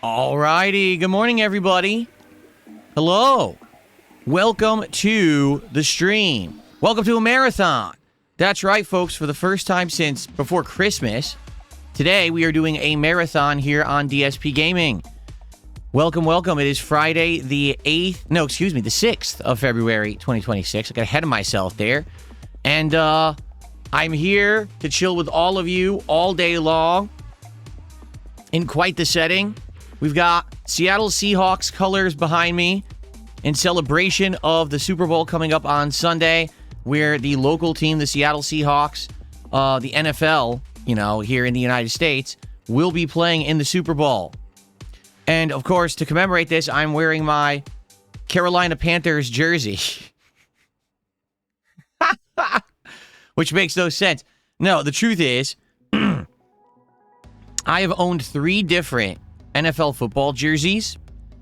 Alrighty, good morning everybody. Hello. Welcome to the stream. Welcome to a marathon. That's right, folks, for the first time since before Christmas, today we are doing a marathon here on DSPGaming. Welcome, welcome. It is Friday the 6th of February 2026. I got ahead of myself there. And I'm here to chill with all of you all day long in quite the setting. We've got Seattle Seahawks colors behind me in celebration of the Super Bowl coming up on Sunday, where the local team, the Seattle Seahawks, the NFL, here in the United States, will be playing in the Super Bowl. And, of course, to commemorate this, I'm wearing my Carolina Panthers jersey. Which makes no sense. No, the truth is, I have owned 3 different NFL football jerseys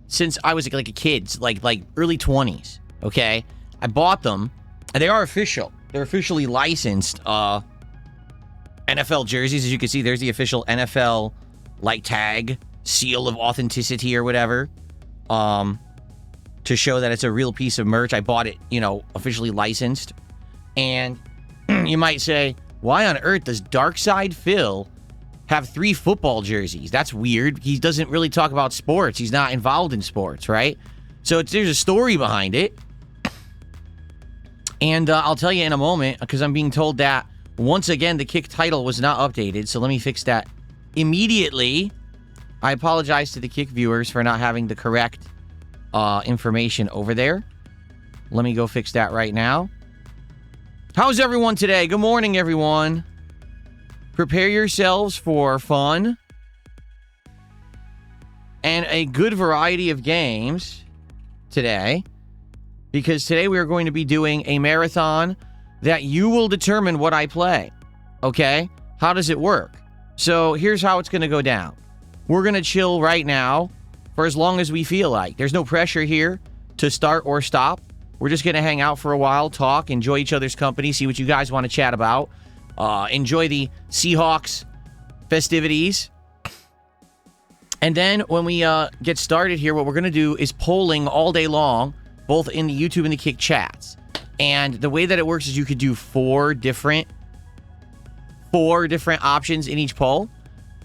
since I was like a kid, like early 20s, okay? I bought them, and they are official. They're officially licensed NFL jerseys. As you can see, there's the official NFL tag, seal of authenticity or whatever, to show that it's a real piece of merch. I bought it, officially licensed. And you might say, why on earth does Darkside Phil have 3 football jerseys? That's weird. He doesn't really talk about sports. He's not involved in sports, right? So there's a story behind it. And I'll tell you in a moment, because I'm being told that, once again, the kick title was not updated. So let me fix that immediately. I apologize to the kick viewers for not having the correct information over there. Let me go fix that right now. How's everyone today? Good morning, everyone. Prepare yourselves for fun and a good variety of games today, because today we are going to be doing a marathon that you will determine what I play, okay? How does it work? So here's how it's going to go down. We're going to chill right now for as long as we feel like. There's no pressure here to start or stop. We're just going to hang out for a while, talk, enjoy each other's company, see what you guys want to chat about. Enjoy the Seahawks festivities. And then when we get started here, what we're going to do is polling all day long, both in the YouTube and the Kick chats. And the way that it works is you could do 4 different options in each poll.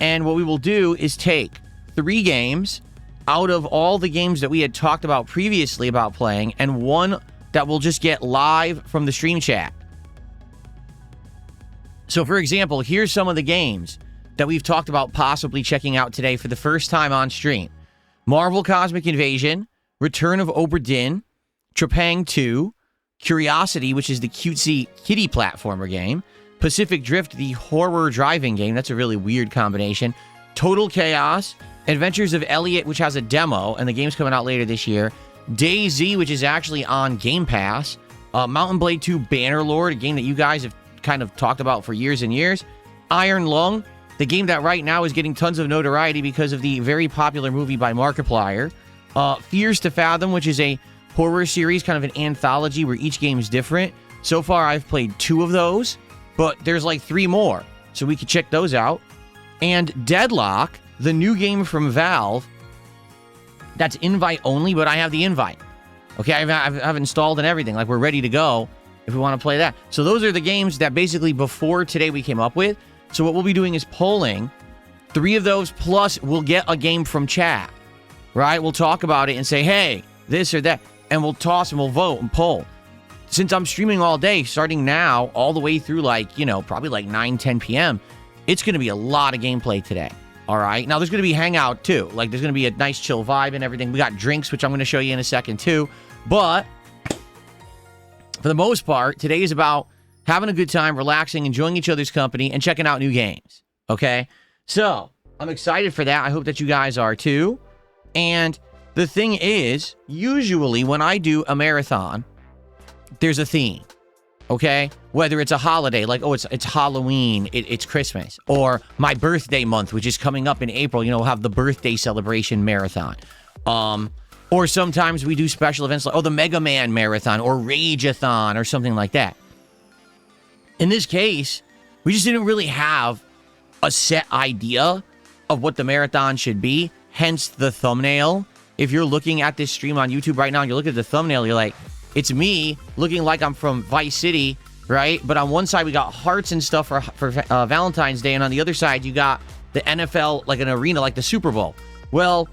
And what we will do is take 3 games out of all the games that we had talked about previously about playing, and 1 that will just get live from the stream chat. So, for example, here's some of the games that we've talked about possibly checking out today for the first time on stream. Marvel Cosmic Invasion, Return of Obra Dinn, Trepang 2, Curiosity, which is the cutesy kitty platformer game, Pacific Drift, the horror driving game. That's a really weird combination. Total Chaos, Adventures of Elliot, which has a demo, and the game's coming out later this year. DayZ, which is actually on Game Pass. Mountain Blade 2 Bannerlord, a game that you guys have kind of talked about for years and years. Iron Lung, the game that right now is getting tons of notoriety because of the very popular movie by Markiplier. Fears to Fathom, which is a horror series, kind of an anthology where each game is different. So far, I've played 2 of those, but there's like 3 more, so we could check those out. And Deadlock, the new game from Valve, that's invite only, but I have the invite. Okay, I've installed and everything. Like, we're ready to go if we want to play that. So those are the games that basically before today we came up with. So what we'll be doing is polling 3 of those, plus we'll get a game from chat, right? We'll talk about it and say, hey, this or that, and we'll toss and we'll vote and poll. Since I'm streaming all day, starting now, all the way through probably like 9, 10 p.m., it's going to be a lot of gameplay today, all right? Now, there's going to be hangout, too. Like, there's going to be a nice chill vibe and everything. We got drinks, which I'm going to show you in a second, too. But for the most part, today is about having a good time, relaxing, enjoying each other's company, and checking out new games, okay? So, I'm excited for that. I hope that you guys are, too. And the thing is, usually when I do a marathon, there's a theme, okay? Whether it's a holiday, like, it's Halloween, it's Christmas, or my birthday month, which is coming up in April, we'll have the birthday celebration marathon. Or sometimes we do special events like, the Mega Man marathon, or Rage-a-thon, or something like that. In this case, we just didn't really have a set idea of what the marathon should be. hence the thumbnail. If you're looking at this stream on YouTube right now and you look at the thumbnail, you're like, it's me looking like I'm from Vice City, right? But on one side, we got hearts and stuff for Valentine's Day. And on the other side, you got the NFL, like an arena, like the Super Bowl. Well,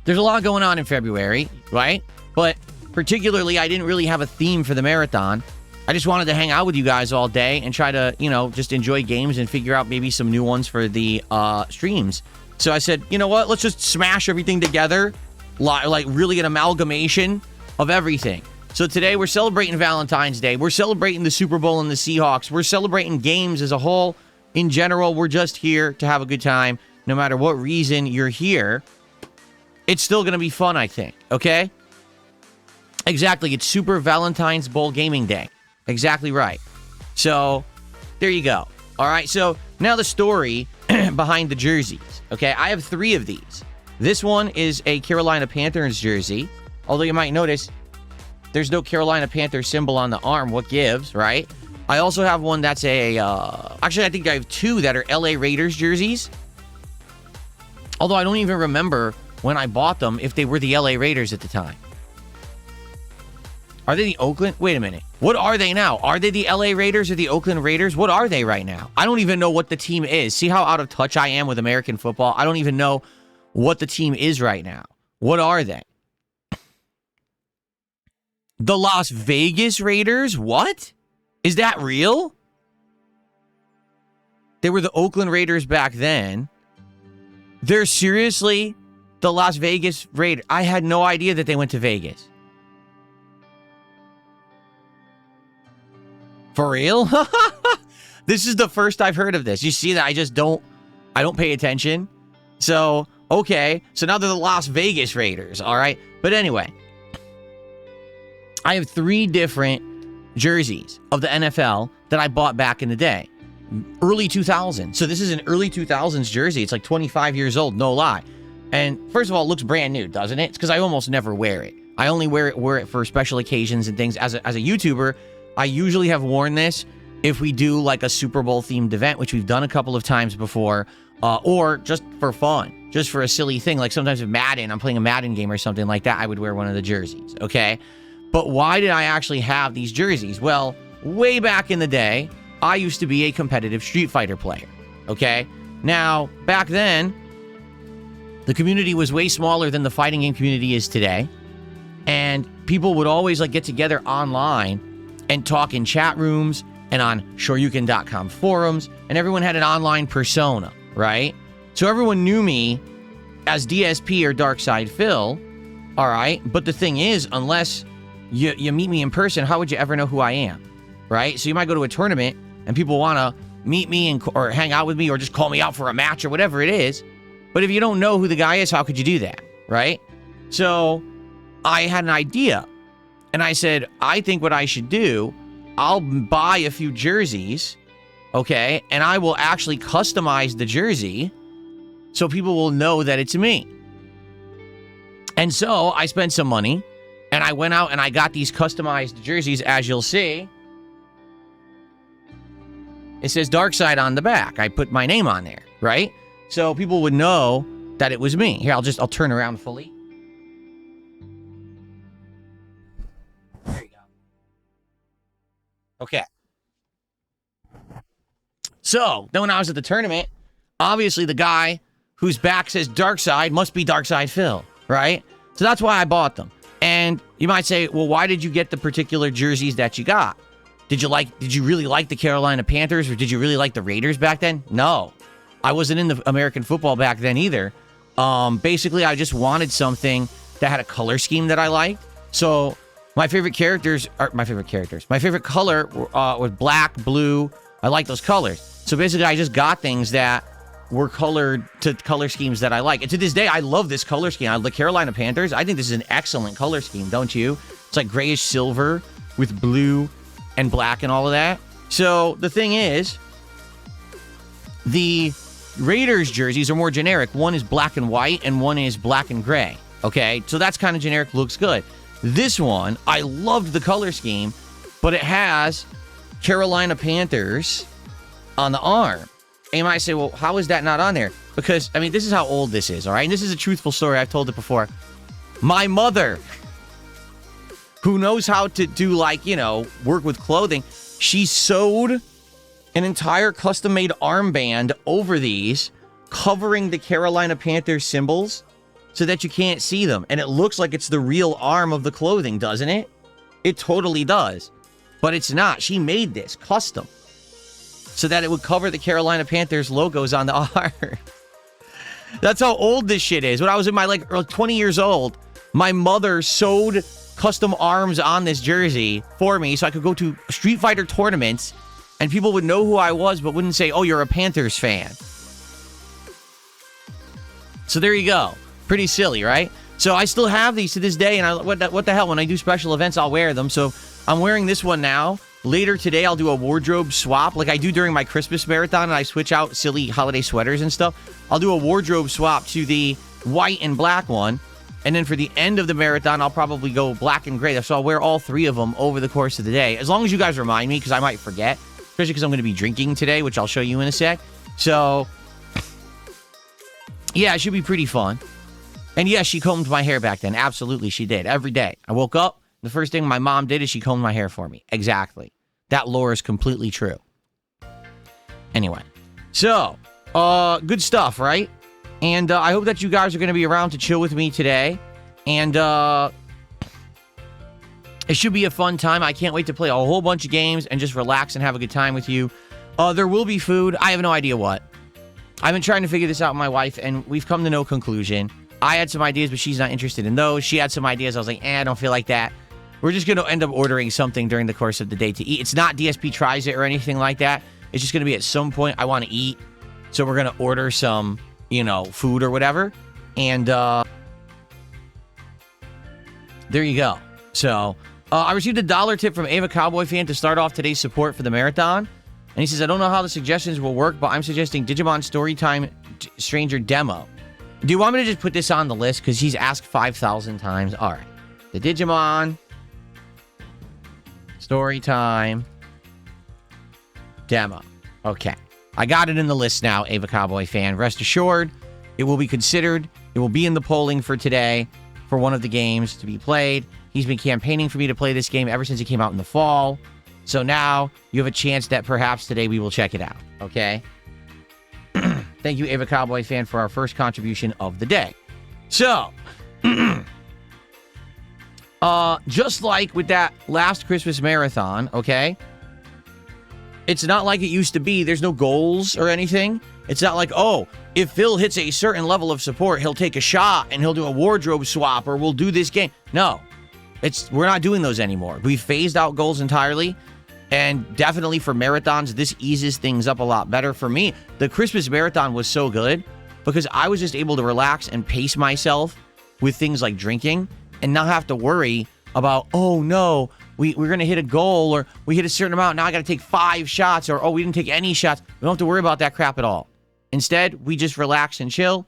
there's a lot going on in February, right? But particularly, I didn't really have a theme for the marathon. I just wanted to hang out with you guys all day and try to, just enjoy games and figure out maybe some new ones for the streams. So I said, you know what? Let's just smash everything together, like really an amalgamation of everything. So today we're celebrating Valentine's Day. We're celebrating the Super Bowl and the Seahawks. We're celebrating games as a whole. In general, we're just here to have a good time. No matter what reason you're here, it's still going to be fun, I think. Okay? Exactly. It's Super Valentine's Bowl Gaming Day. Exactly right. So there you go. All right. So now the story behind the jerseys. Okay. I have 3 of these. This one is a Carolina Panthers jersey. Although you might notice there's no Carolina Panthers symbol on the arm. What gives, right? I also have one that's actually, I think I have 2 that are LA Raiders jerseys. Although I don't even remember when I bought them if they were the LA Raiders at the time. Are they the Oakland? Wait a minute. What are they now? Are they the LA Raiders or the Oakland Raiders? What are they right now? I don't even know what the team is. See how out of touch I am with American football? I don't even know what the team is right now. What are they? The Las Vegas Raiders? What? Is that real? They were the Oakland Raiders back then. They're seriously the Las Vegas Raiders. I had no idea that they went to Vegas. For real? This is the first I've heard of this. You see that I don't pay attention. So, okay. So now they're the Las Vegas Raiders, all right? But anyway, I have 3 different jerseys of the NFL that I bought back in the day. Early 2000s. So this is an early 2000s jersey. It's like 25 years old, no lie. And first of all, it looks brand new, doesn't it? It's because I almost never wear it. I only wear it for special occasions and things. As a YouTuber, I usually have worn this if we do like a Super Bowl themed event, which we've done a couple of times before, or just for fun, just for a silly thing. Like sometimes with Madden, I'm playing a Madden game or something like that, I would wear one of the jerseys, okay? But why did I actually have these jerseys? Well, way back in the day, I used to be a competitive Street Fighter player, okay? Now, back then, the community was way smaller than the fighting game community is today, and people would always like get together online and talk in chat rooms and on shoryuken.com forums, and everyone had an online persona, right? So everyone knew me as DSP or Darkside Phil, all right? But the thing is, unless you meet me in person, how would you ever know who I am, right? So you might go to a tournament and people want to meet me or hang out with me or just call me out for a match or whatever it is. But if you don't know who the guy is, how could you do that, right? So I had an idea. And I said, I think what I should do, I'll buy a few jerseys, okay? And I will actually customize the jersey so people will know that it's me. And so I spent some money, and I went out and I got these customized jerseys, as you'll see. It says Darkside on the back. I put my name on there, right? So people would know that it was me. Here, I'll turn around fully. There you go. Okay. So, then when I was at the tournament, obviously the guy whose back says Darkside must be Darkside Phil, right? So that's why I bought them. And you might say, well, why did you get the particular jerseys that you got? Did you really like the Carolina Panthers, or did you really like the Raiders back then? No. I wasn't in the American football back then either. Basically, I just wanted something that had a color scheme that I liked. So my favorite color was black, blue. I like those colors. So basically, I just got things that were colored to color schemes that I like. And to this day, I love this color scheme. The Carolina Panthers, I think this is an excellent color scheme, don't you? It's like grayish silver with blue and black and all of that. So the thing is, the Raiders jerseys are more generic. One is black and white and one is black and gray. Okay, so that's kind of generic, looks good. This one, I loved the color scheme, but it has Carolina Panthers on the arm. And you might say, well, how is that not on there? Because, I mean, this is how old this is, all right? And this is a truthful story. I've told it before. My mother, who knows how to do, like, you know, work with clothing, she sewed an entire custom-made armband over these, covering the Carolina Panthers symbols so that you can't see them. And it looks like it's the real arm of the clothing, doesn't it? It totally does. But it's not. She made this custom so that it would cover the Carolina Panthers logos on the arm. That's how old this shit is. When I was in my, like, 20 years old, my mother sewed custom arms on this jersey for me so I could go to Street Fighter tournaments and people would know who I was but wouldn't say, oh, you're a Panthers fan. So there you go. Pretty silly, right? So I still have these to this day, and what the hell? When I do special events, I'll wear them. So I'm wearing this one now. Later today, I'll do a wardrobe swap like I do during my Christmas marathon, and I switch out silly holiday sweaters and stuff. I'll do a wardrobe swap to the white and black one. And then for the end of the marathon, I'll probably go black and gray. So I'll wear all three of them over the course of the day. As long as you guys remind me, because I might forget. Especially because I'm going to be drinking today, which I'll show you in a sec. So, yeah, it should be pretty fun. And yes, she combed my hair back then. Absolutely, she did. Every day. I woke up, the first thing my mom did is she combed my hair for me. Exactly. That lore is completely true. Anyway. So, good stuff, right? And I hope that you guys are going to be around to chill with me today. And it should be a fun time. I can't wait to play a whole bunch of games and just relax and have a good time with you. There will be food. I have no idea what. I've been trying to figure this out with my wife, and we've come to no conclusion. I had some ideas, but she's not interested in those. She had some ideas. I was like, I don't feel like that. We're just going to end up ordering something during the course of the day to eat. It's not DSP tries it or anything like that. It's just going to be at some point I want to eat. So we're going to order some, you know, food or whatever. And there you go. So I received a $1 tip from Ava Cowboy Fan to start off today's support for the marathon. And he says, I don't know how the suggestions will work, but I'm suggesting Digimon Storytime Stranger Demo. Do you want me to just put this on the list? Because he's asked 5,000 times. All right. The Digimon Storytime Demo. Okay. I got it in the list now, Ava Cowboy Fan. Rest assured, it will be considered. It will be in the polling for today for one of the games to be played. He's been campaigning for me to play this game ever since it came out in the fall. So now you have a chance that perhaps today we will check it out. Okay? Thank you, Ava Cowboy Fan, for our first contribution of the day. So, just like with that last Christmas marathon, okay? It's not like it used to be. There's no goals or anything. It's not like, oh, if Phil hits a certain level of support, he'll take a shot and he'll do a wardrobe swap or we'll do this game. No, we're not doing those anymore. We've phased out goals entirely. And definitely for marathons, this eases things up a lot better. For me, the Christmas marathon was so good because I was just able to relax and pace myself with things like drinking and not have to worry about, oh no, we're going to hit a goal or we hit a certain amount. Now I got to take 5 shots or, oh, we didn't take any shots. We don't have to worry about that crap at all. Instead, we just relax and chill.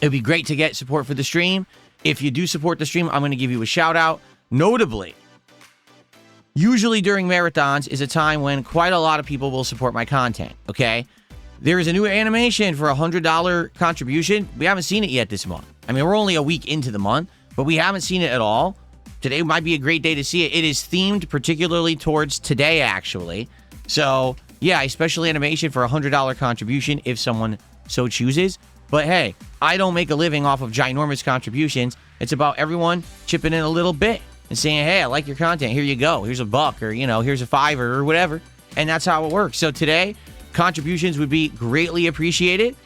It'd be great to get support for the stream. If you do support the stream, I'm going to give you a shout out. Notably, usually during marathons is a time when quite a lot of people will support my content, okay? There is a new animation for a $100 contribution. We haven't seen it yet this month. I mean, we're only a week into the month, but we haven't seen it at all. Today might be a great day to see it. It is themed particularly towards today, actually. So, yeah, a special animation for a $100 contribution if someone so chooses. But hey, I don't make a living off of ginormous contributions. It's about everyone chipping in a little bit and saying, hey, I like your content. Here you go. Here's $1 or, you know, here's a $5 or whatever. And that's how it works. So today, contributions would be greatly appreciated.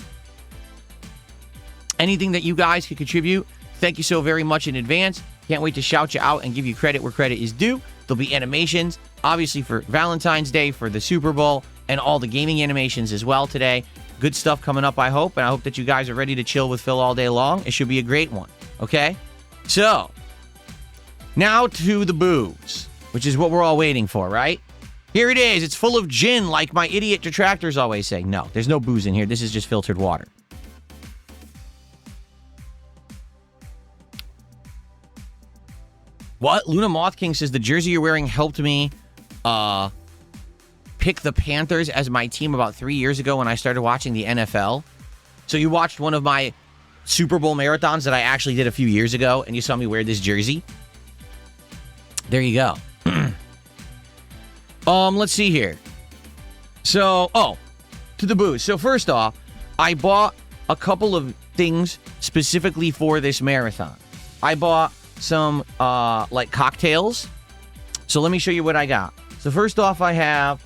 Anything that you guys could contribute, thank you so very much in advance. Can't wait to shout you out and give you credit where credit is due. There'll be animations, obviously for Valentine's Day, for the Super Bowl, and all the gaming animations as well today. Good stuff coming up, I hope. And I hope that you guys are ready to chill with Phil all day long. It should be a great one. Okay? So, now to the booze, which is what we're all waiting for, right? Here it is. It's full of gin, like my idiot detractors always say. No, there's no booze in here. This is just filtered water. What? Luna Moth King says the jersey you're wearing helped me pick the Panthers as my team about 3 years ago when I started watching the NFL. So you watched one of my Super Bowl marathons that I actually did a few years ago, and you saw me wear this jersey. There you go. Let's see here. So, to the booze. So first off, I bought a couple of things specifically for this marathon. I bought some, like, cocktails. So let me show you what I got. So first off, I have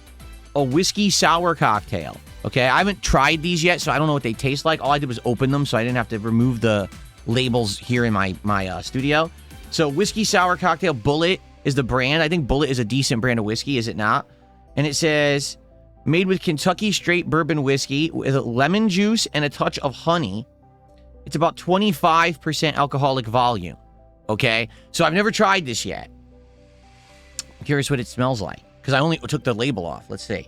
a whiskey sour cocktail. Okay, I haven't tried these yet, so I don't know what they taste like. All I did was open them, so I didn't have to remove the labels here in my studio. So whiskey sour cocktail, Bullet is the brand. I think Bullet is a decent brand of whiskey, is it not? And it says, made with Kentucky straight bourbon whiskey with lemon juice and a touch of honey. It's about 25% alcoholic volume. Okay, so I've never tried this yet. I'm curious what it smells like, because I only took the label off. Let's see.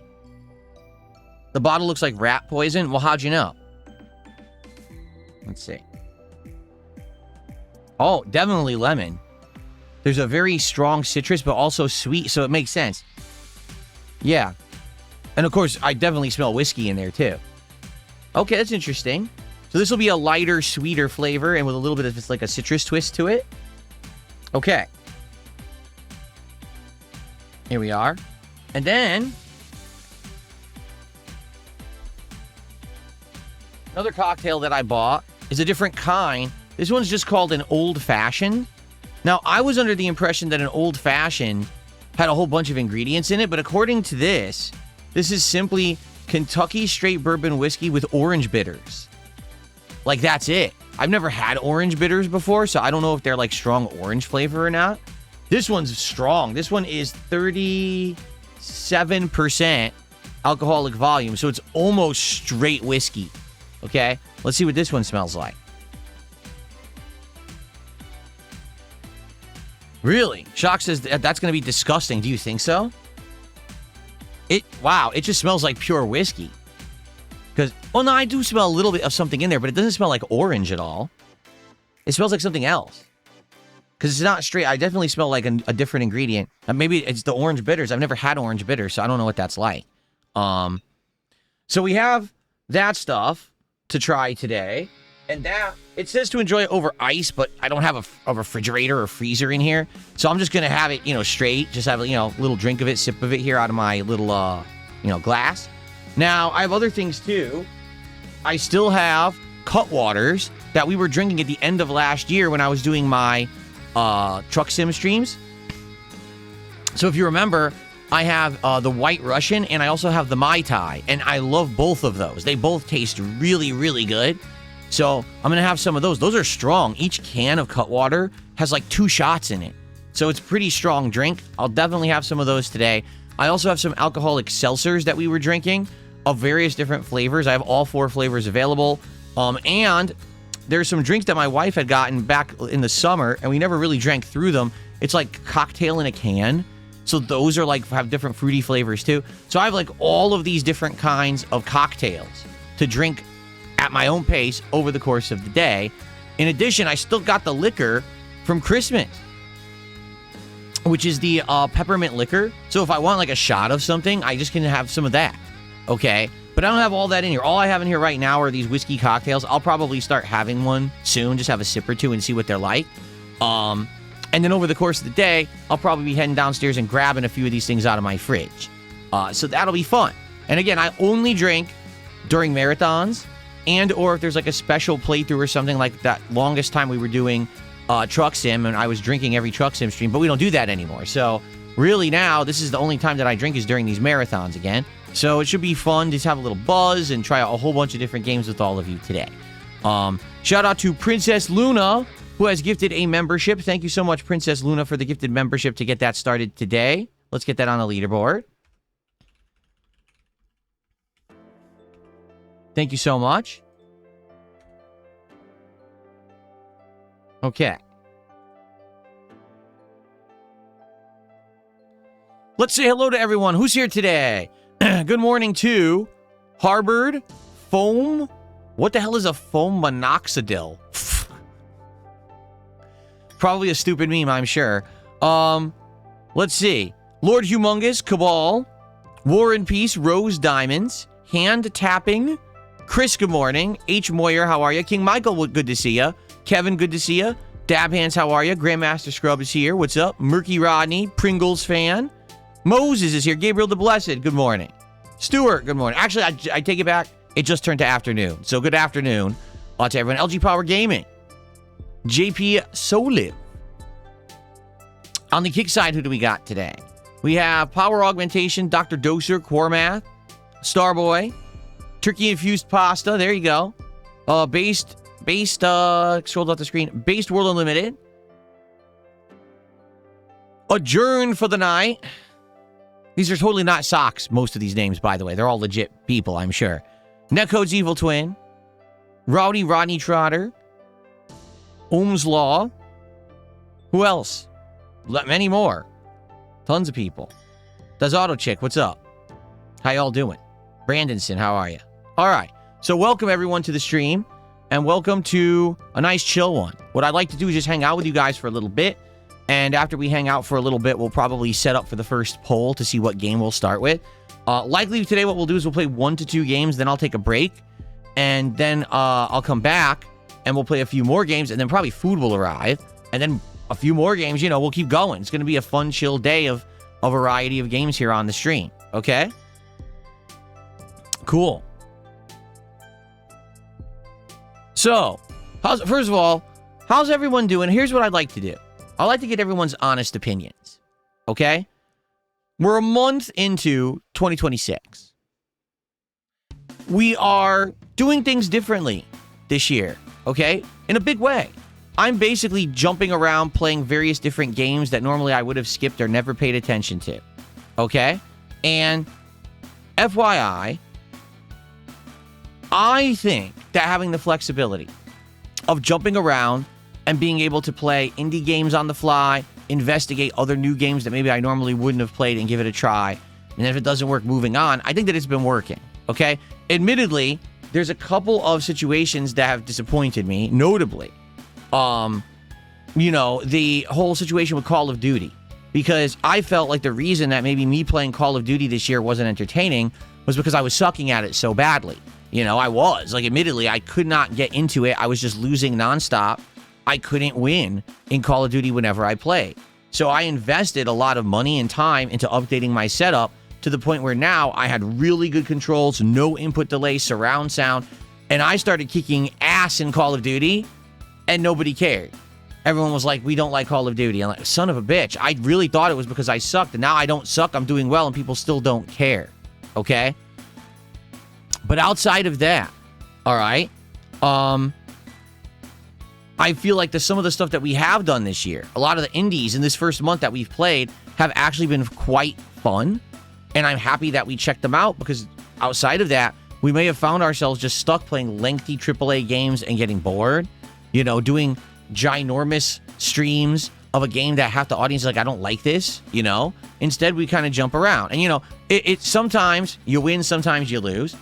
The bottle looks like rat poison. Well, how'd you know? Let's see. Oh, definitely lemon. There's a very strong citrus, but also sweet, so it makes sense. Yeah. And of course, I definitely smell whiskey in there, too. Okay, that's interesting. So this will be a lighter, sweeter flavor, and with a little bit of just like a citrus twist to it. Okay. Here we are. And then another cocktail that I bought is a different kind. This one's just called an Old Fashioned. Now, I was under the impression that an Old Fashioned had a whole bunch of ingredients in it, but according to this is simply Kentucky straight bourbon whiskey with orange bitters. Like, that's it. I've never had orange bitters before, so I don't know if they're like strong orange flavor or not. This one's strong. This one is 37% alcoholic volume, so it's almost straight whiskey. Okay, let's see what this one smells like. Really? Shock says that's going to be disgusting. Do you think so? Wow, it just smells like pure whiskey. Because, well, no, I do smell a little bit of something in there, but it doesn't smell like orange at all. It smells like something else. Because it's not straight. I definitely smell like a different ingredient. Maybe it's the orange bitters. I've never had orange bitters, so I don't know what that's like. So we have that stuff to try today. And that, it says to enjoy it over ice, but I don't have a refrigerator or freezer in here. So I'm just going to have it, straight. Just have a, little drink of it, sip of it here out of my little, glass. Now, I have other things too. I still have Cutwaters that we were drinking at the end of last year when I was doing my truck sim streams. So if you remember, I have the White Russian and I also have the Mai Tai. And I love both of those. They both taste really, really good. So I'm going to have some of those. Those are strong. Each can of Cutwater has like 2 shots in it. So it's a pretty strong drink. I'll definitely have some of those today. I also have some alcoholic seltzers that we were drinking of various different flavors. I have all 4 flavors available. And there's some drinks that my wife had gotten back in the summer, and we never really drank through them. It's like cocktail in a can. So those are like, have different fruity flavors too. So I have like all of these different kinds of cocktails to drink at my own pace over the course of the day. In addition, I still got the liquor from Christmas, which is the peppermint liquor. So if I want like a shot of something, I just can have some of that. Okay. But I don't have all that in here. All I have in here right now are these whiskey cocktails. I'll probably start having one soon, just have a sip or two and see what they're like. And then over the course of the day, I'll probably be heading downstairs and grabbing a few of these things out of my fridge. So that'll be fun. And again, I only drink during marathons, and or if there's like a special playthrough or something like that. Longest time we were doing truck sim, and I was drinking every truck sim stream, but we don't do that anymore. So really now, this is the only time that I drink is during these marathons again. So it should be fun to just have a little buzz and try out a whole bunch of different games with all of you today. Shout out to Princess Luna, who has gifted a membership. Thank you so much, Princess Luna, for the gifted membership to get that started today. Let's get that on the leaderboard. Thank you so much. Okay. Let's say hello to everyone who's here today. Good morning to Harvard Foam. What the hell is a foam minoxidil? Probably a stupid meme, I'm sure. Let's see. Lord Humongous, Cabal, War and Peace, Rose Diamonds, Hand Tapping, Chris, good morning. H. Moyer, how are you? King Michael, good to see you. Kevin, good to see you. Dab Hands, how are you? Grandmaster Scrub is here. What's up? Murky Rodney, Pringles fan. Moses is here. Gabriel the Blessed, good morning. Stuart, good morning. Actually, I take it back. It just turned to afternoon. So good afternoon to everyone. LG Power Gaming. JP Solid. On the kick side, who do we got today? We have Power Augmentation, Dr. Doser, Quarmath, Starboy, Turkey Infused Pasta. There you go. Scroll up the screen. Based World Unlimited. Adjourn for the night. These are totally not socks, most of these names, by the way. They're all legit people, I'm sure. Netcode's Evil Twin. Rowdy Rodney Trotter. Ohm's Law. Who else? Many more. Tons of people. Does Auto Chick, what's up? How y'all doing? Brandonson, how are you? All right. So welcome everyone to the stream. And welcome to a nice chill one. What I'd like to do is just hang out with you guys for a little bit. And after we hang out for a little bit, we'll probably set up for the first poll to see what game we'll start with. Likely today what we'll do is we'll play 1 to 2 games, then I'll take a break. And then I'll come back and we'll play a few more games, and then probably food will arrive. And then a few more games, you know, we'll keep going. It's going to be a fun, chill day of a variety of games here on the stream. Okay? Cool. So, first of all, how's everyone doing? Here's what I'd like to do. I'd like to get everyone's honest opinions. Okay? We're a month into 2026. We are doing things differently this year. Okay? In a big way. I'm basically jumping around playing various different games that normally I would have skipped or never paid attention to. Okay? And FYI, I think that having the flexibility of jumping around and being able to play indie games on the fly, investigate other new games that maybe I normally wouldn't have played and give it a try, and if it doesn't work, moving on, I think that it's been working, okay? Admittedly, there's a couple of situations that have disappointed me, notably, you know, the whole situation with Call of Duty, because I felt like the reason that maybe me playing Call of Duty this year wasn't entertaining was because I was sucking at it so badly. You know, I was. Like, admittedly, I could not get into it. I was just losing nonstop. I couldn't win in Call of Duty whenever I played. So I invested a lot of money and time into updating my setup to the point where now I had really good controls, no input delay, surround sound, and I started kicking ass in Call of Duty, and nobody cared. Everyone was like, we don't like Call of Duty. I'm like, son of a bitch. I really thought it was because I sucked, and now I don't suck. I'm doing well, and people still don't care. Okay? But outside of that, all right, I feel like some of the stuff that we have done this year, a lot of the indies in this first month that we've played have actually been quite fun. And I'm happy that we checked them out, because outside of that, we may have found ourselves just stuck playing lengthy AAA games and getting bored, you know, doing ginormous streams of a game that half the audience is like, I don't like this, you know. Instead, we kind of jump around. And, you know, it sometimes you win, sometimes you lose.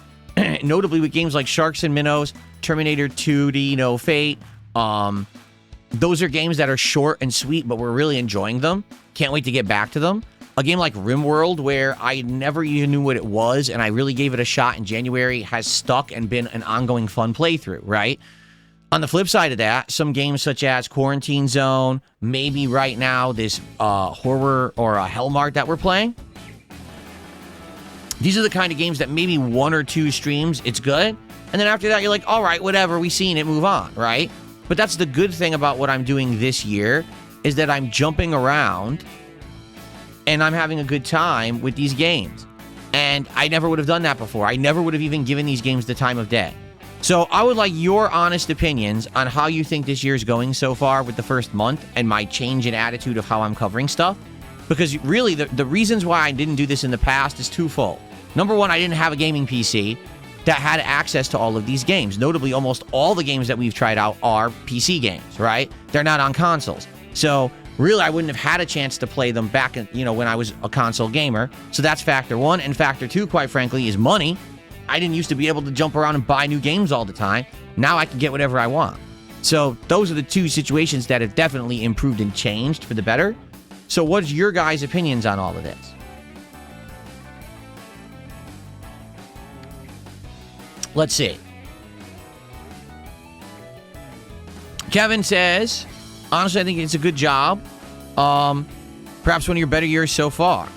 Notably with games like Sharks and Minnows, Terminator 2D, No Fate, those are games that are short and sweet, but we're really enjoying them. Can't wait to get back to them. A game like RimWorld, where I never even knew what it was, and I really gave it a shot in January, has stuck and been an ongoing fun playthrough, right? On the flip side of that, some games such as Quarantine Zone, maybe right now this horror or Hellmark that we're playing, these are the kind of games that maybe 1 or 2 streams, it's good. And then after that, you're like, all right, whatever, we've seen it, move on, right? But that's the good thing about what I'm doing this year, is that I'm jumping around and I'm having a good time with these games. And I never would have done that before. I never would have even given these games the time of day. So I would like your honest opinions on how you think this year's going so far with the first month and my change in attitude of how I'm covering stuff. Because really, the reasons why I didn't do this in the past is twofold. Number one, I didn't have a gaming PC that had access to all of these games. Notably, almost all the games that we've tried out are PC games, right? They're not on consoles. So really, I wouldn't have had a chance to play them back, you know, when I was a console gamer. So that's factor one. And factor two, quite frankly, is money. I didn't used to be able to jump around and buy new games all the time. Now I can get whatever I want. So those are the two situations that have definitely improved and changed for the better. So what's your guys' opinions on all of this? Let's see. Kevin says, honestly, I think it's a good job. Perhaps one of your better years so far.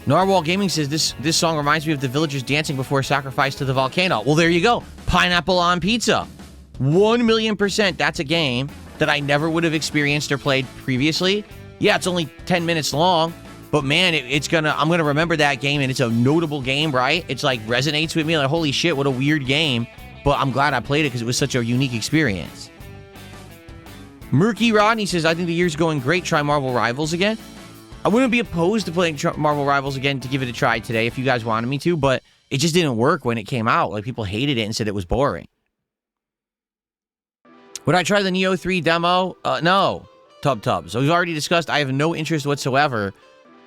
Narwhal Gaming says, this song reminds me of the villagers dancing before sacrifice to the volcano. Well, there you go. Pineapple on Pizza. 1,000,000%. That's a game that I never would have experienced or played previously. Yeah, it's only 10 minutes long, but man, I'm gonna remember that game, and it's a notable game, right? It's like resonates with me, like, holy shit, what a weird game. But I'm glad I played it because it was such a unique experience. Murky Rodney says, I think the year's going great. Try Marvel Rivals again. I wouldn't be opposed to playing Marvel Rivals again to give it a try today if you guys wanted me to, but it just didn't work when it came out. Like, people hated it and said it was boring. Would I try the Neo 3 demo? No, Tub. So we've already discussed I have no interest whatsoever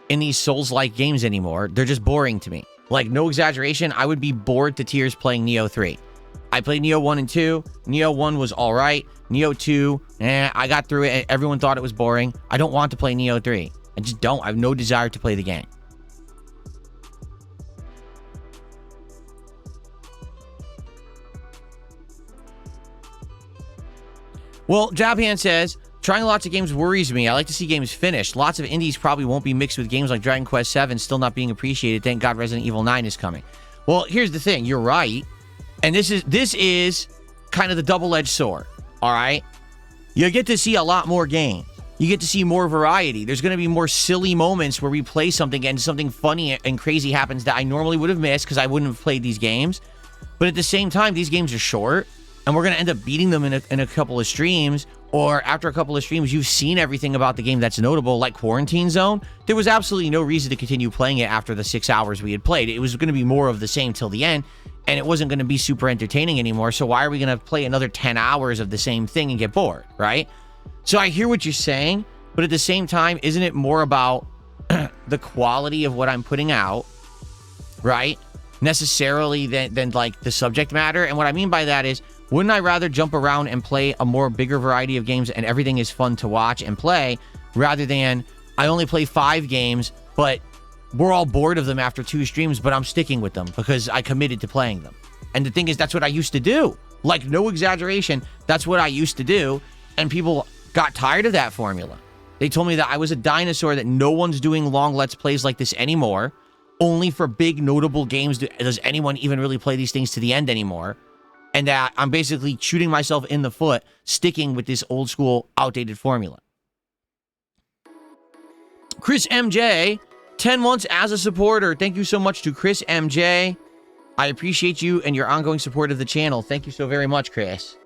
in these Souls-like games anymore. They're just boring to me. Like, no exaggeration, I would be bored to tears playing Neo 3. I played Neo 1 and 2. Neo 1 was all right. Neo 2, I got through it. Everyone thought it was boring. I don't want to play Neo 3. I just don't. I have no desire to play the game. Well, Jabhan says, trying lots of games worries me. I like to see games finished. Lots of indies probably won't be mixed with games like Dragon Quest VII still not being appreciated. Thank God Resident Evil 9 is coming. Well, here's the thing. You're right. And this is kind of the double-edged sword, all right? You get to see a lot more games. You get to see more variety. There's going to be more silly moments where we play something and something funny and crazy happens that I normally would have missed because I wouldn't have played these games. But at the same time, these games are short, and we're going to end up beating them in a couple of streams, or after a couple of streams, you've seen everything about the game that's notable, like Quarantine Zone. There was absolutely no reason to continue playing it after the 6 hours we had played. It was going to be more of the same till the end, and it wasn't going to be super entertaining anymore, so why are we going to play another 10 hours of the same thing and get bored, right? So I hear what you're saying, but at the same time, isn't it more about the quality of what I'm putting out, right? Necessarily than like the subject matter. And what I mean by that is, wouldn't I rather jump around and play a more bigger variety of games and everything is fun to watch and play, rather than I only play 5 games, but we're all bored of them after 2 streams, but I'm sticking with them because I committed to playing them. And the thing is, that's what I used to do. Like, no exaggeration, that's what I used to do, and people got tired of that formula. They told me that I was a dinosaur, that no one's doing long Let's Plays like this anymore. Only for big, notable games does anyone even really play these things to the end anymore. And that I'm basically shooting myself in the foot, sticking with this old school, outdated formula. Chris MJ, 10 months as a supporter. Thank you so much to Chris MJ. I appreciate you and your ongoing support of the channel. Thank you so very much, Chris.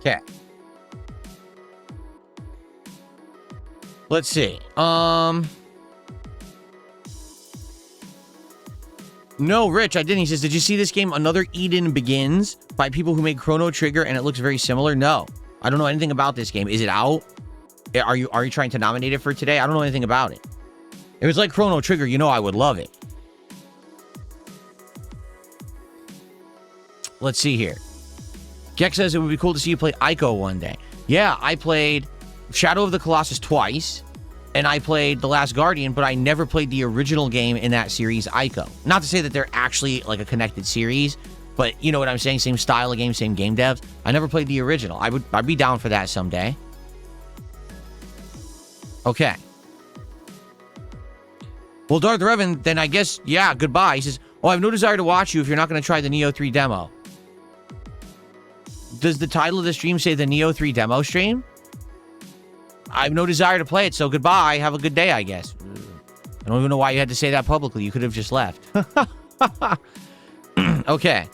Okay. Let's see. No, Rich, I didn't. He says, did you see this game, Another Eden Begins, by people who made Chrono Trigger, and it looks very similar? No. I don't know anything about this game. Is it out? Are you trying to nominate it for today? I don't know anything about it. If it's like Chrono Trigger, you know I would love it. Let's see here. Gex says it would be cool to see you play Ico one day. Yeah, I played Shadow of the Colossus twice, and I played The Last Guardian, but I never played the original game in that series, Ico. Not to say that they're actually like a connected series, but you know what I'm saying? Same style of game, same game devs. I never played the original. I'd be down for that someday. Okay. Well, Darth Revan, then I guess, yeah, goodbye. He says, oh, I have no desire to watch you if you're not going to try the Neo 3 demo. Does the title of the stream say the Neo 3 demo stream? I have no desire to play it, so goodbye. Have a good day, I guess. I don't even know why you had to say that publicly. You could have just left. Okay.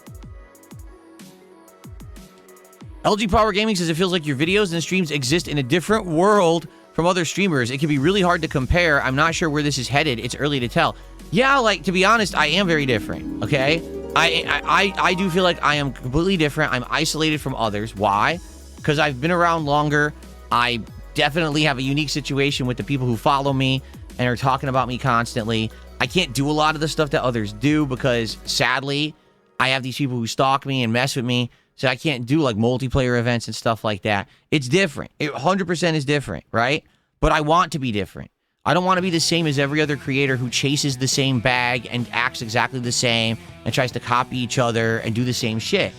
LG Power Gaming says it feels like your videos and streams exist in a different world from other streamers. It can be really hard to compare. I'm not sure where this is headed. It's early to tell. Yeah, like, to be honest, I am very different, okay? I do feel like I am completely different. I'm isolated from others. Why? Because I've been around longer. I definitely have a unique situation with the people who follow me and are talking about me constantly. I can't do a lot of the stuff that others do because, sadly, I have these people who stalk me and mess with me, so I can't do, like, multiplayer events and stuff like that. It's different. It 100% is different, right? But I want to be different. I don't want to be the same as every other creator who chases the same bag and acts exactly the same and tries to copy each other and do the same shit.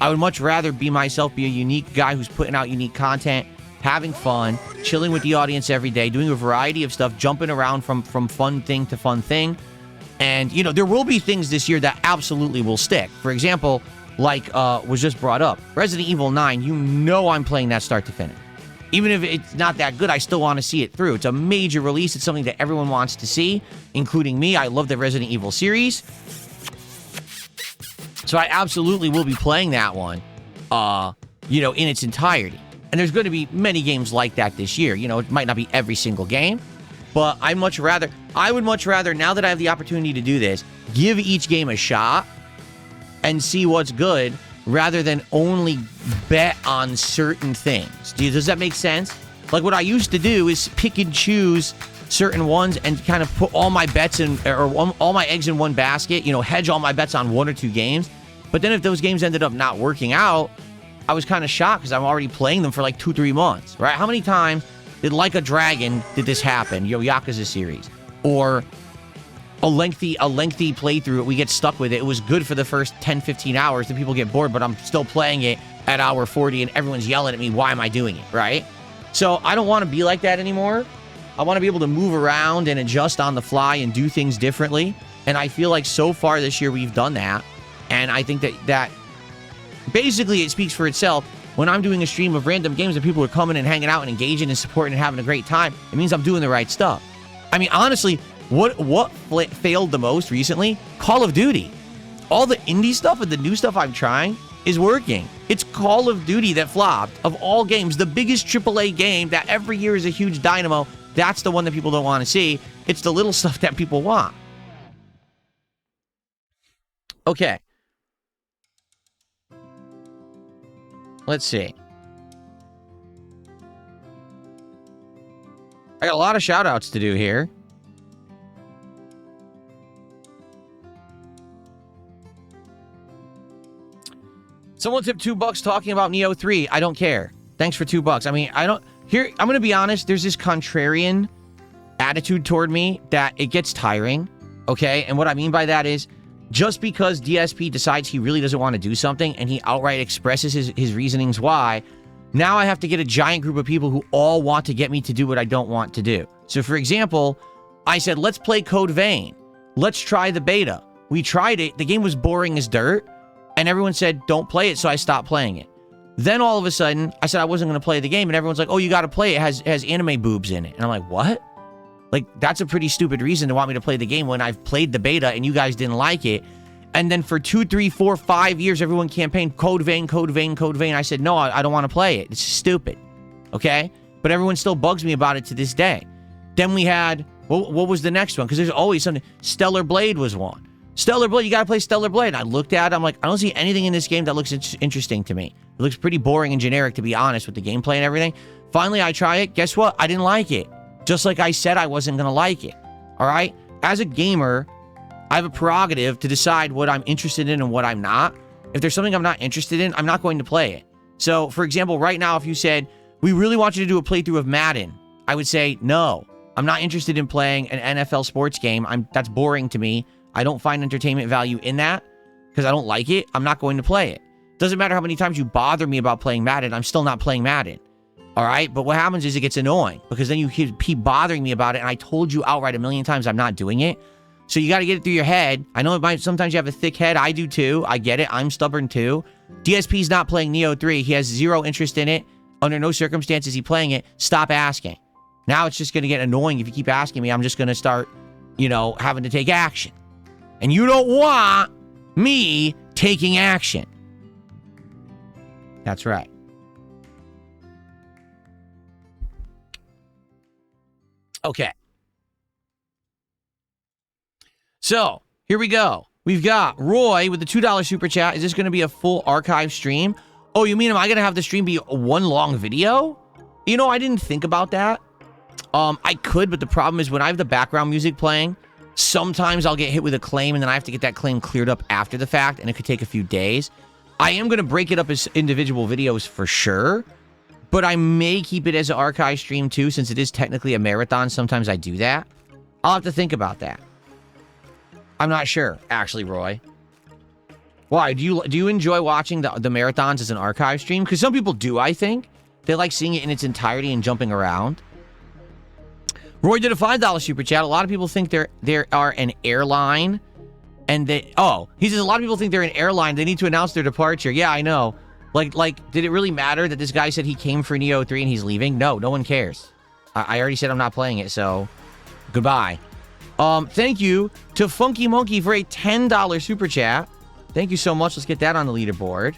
I would much rather be myself, be a unique guy who's putting out unique content, having fun, chilling with the audience every day, doing a variety of stuff, jumping around from fun thing to fun thing. And, you know, there will be things this year that absolutely will stick. For example, like was just brought up, Resident Evil 9, you know I'm playing that start to finish. Even if it's not that good, I still want to see it through. It's a major release. It's something that everyone wants to see, including me. I love the Resident Evil series. So I absolutely will be playing that one, you know, in its entirety. And there's going to be many games like that this year. You know, it might not be every single game, but I would much rather, now that I have the opportunity to do this, give each game a shot and see what's good, rather than only bet on certain things. Does that make sense? Like, what I used to do is pick and choose certain ones and kind of put all my bets in, or all my eggs in one basket, you know, hedge all my bets on 1 or 2 games. But then if those games ended up not working out, I was kind of shocked because I'm already playing them for like 2-3 months, right? How many times did Like a Dragon did this happen? Yakuza series. Or a lengthy playthrough, we get stuck with it. It was good for the first 10-15 hours, then people get bored, but I'm still playing it at hour 40 and everyone's yelling at me, why am I doing it, right? So I don't want to be like that anymore. I want to be able to move around and adjust on the fly and do things differently. And I feel like so far this year we've done that. And I think that basically it speaks for itself. When I'm doing a stream of random games and people are coming and hanging out and engaging and supporting and having a great time, it means I'm doing the right stuff. I mean, honestly, what failed the most recently? Call of Duty. All the indie stuff and the new stuff I'm trying is working. It's Call of Duty that flopped. Of all games, the biggest AAA game that every year is a huge dynamo, that's the one that people don't want to see. It's the little stuff that people want. Okay. Let's see. I got a lot of shout-outs to do here. Someone tipped $2 talking about Neo 3. I don't care. Thanks for $2. I mean, I'm going to be honest. There's this contrarian attitude toward me that it gets tiring. Okay. And what I mean by that is just because DSP decides he really doesn't want to do something and he outright expresses his reasonings why, now I have to get a giant group of people who all want to get me to do what I don't want to do. So for example, I said, let's play Code Vein. Let's try the beta. We tried it. The game was boring as dirt. And everyone said, don't play it, so I stopped playing it. Then all of a sudden, I said I wasn't going to play the game, and everyone's like, oh, you got to play it. It has anime boobs in it. And I'm like, what? Like, that's a pretty stupid reason to want me to play the game when I've played the beta and you guys didn't like it. And then for 2, 3, 4, 5 years, everyone campaigned Code Vein, Code Vein, Code Vein. I said, no, I don't want to play it. It's stupid. Okay? But everyone still bugs me about it to this day. Then we had, what was the next one? Because there's always something. Stellar Blade was one. Stellar Blade, you gotta play Stellar Blade. And I looked at it, I'm like, I don't see anything in this game that looks interesting to me. It looks pretty boring and generic, to be honest, with the gameplay and everything. Finally, I try it. Guess what? I didn't like it. Just like I said I wasn't gonna like it. All right? As a gamer, I have a prerogative to decide what I'm interested in and what I'm not. If there's something I'm not interested in, I'm not going to play it. So, for example, right now, if you said, we really want you to do a playthrough of Madden, I would say, no. I'm not interested in playing an NFL sports game. That's boring to me. I don't find entertainment value in that because I don't like it. I'm not going to play it. Doesn't matter how many times you bother me about playing Madden. I'm still not playing Madden. All right? But what happens is it gets annoying because then you keep bothering me about it. And I told you outright a million times I'm not doing it. So you got to get it through your head. I know sometimes you have a thick head. I do too. I get it. I'm stubborn too. DSP's not playing Neo 3. He has zero interest in it. Under no circumstances is he playing it. Stop asking. Now it's just going to get annoying if you keep asking me. I'm just going to start, having to take action. And you don't want me taking action. That's right. Okay. So, here we go. We've got Roy with the $2 super chat. Is this going to be a full archive stream? Oh, you mean am I going to have the stream be one long video? I didn't think about that. I could, but the problem is when I have the background music playing, sometimes I'll get hit with a claim and then I have to get that claim cleared up after the fact, and it could take a few days. I am going to break it up as individual videos for sure, but I may keep it as an archive stream too, since it is technically a marathon. Sometimes I do that. I'll have to think about that. I'm not sure, actually, Roy. Why? Do you enjoy watching the marathons as an archive stream? Because some people do, I think. They like seeing it in its entirety and jumping around. Roy did a $5 super chat. A lot of people think they are an airline. And he says a lot of people think they're an airline. They need to announce their departure. Yeah, I know. Like, did it really matter that this guy said he came for Neo 3 and he's leaving? No one cares. I already said I'm not playing it, so goodbye. Thank you to Funky Monkey for a $10 super chat. Thank you so much. Let's get that on the leaderboard.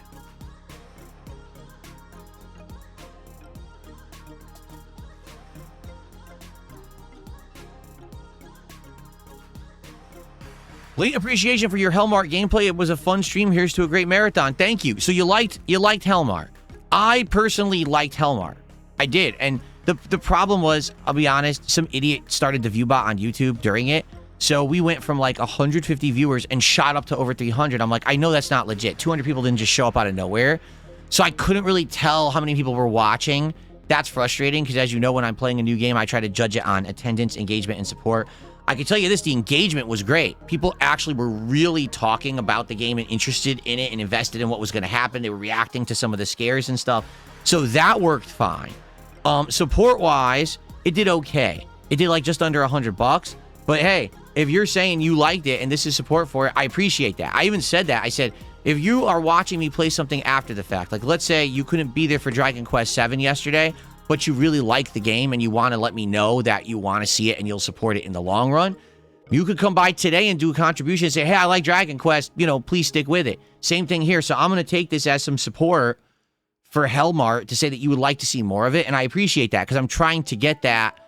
Late appreciation for your Hellmark gameplay. It was a fun stream. Here's to a great marathon. Thank you. So you liked Hellmark. I personally liked Hellmark. I did. And the problem was, I'll be honest, some idiot started the ViewBot on YouTube during it. So we went from like 150 viewers and shot up to over 300. I'm like, I know that's not legit. 200 people didn't just show up out of nowhere. So I couldn't really tell how many people were watching. That's frustrating because, as you know, when I'm playing a new game, I try to judge it on attendance, engagement, and support. I can tell you this, the engagement was great. People actually were really talking about the game and interested in it and invested in what was going to happen. They were reacting to some of the scares and stuff. So that worked fine. Support-wise, it did okay. It did like just under $100. But hey, if you're saying you liked it and this is support for it, I appreciate that. I even said that. I said, if you are watching me play something after the fact, like let's say you couldn't be there for Dragon Quest VII yesterday, but you really like the game and you want to let me know that you want to see it and you'll support it in the long run, you could come by today and do a contribution and say, hey, I like Dragon Quest, please stick with it. Same thing here. So I'm going to take this as some support for Hellmart to say that you would like to see more of it. And I appreciate that because I'm trying to get that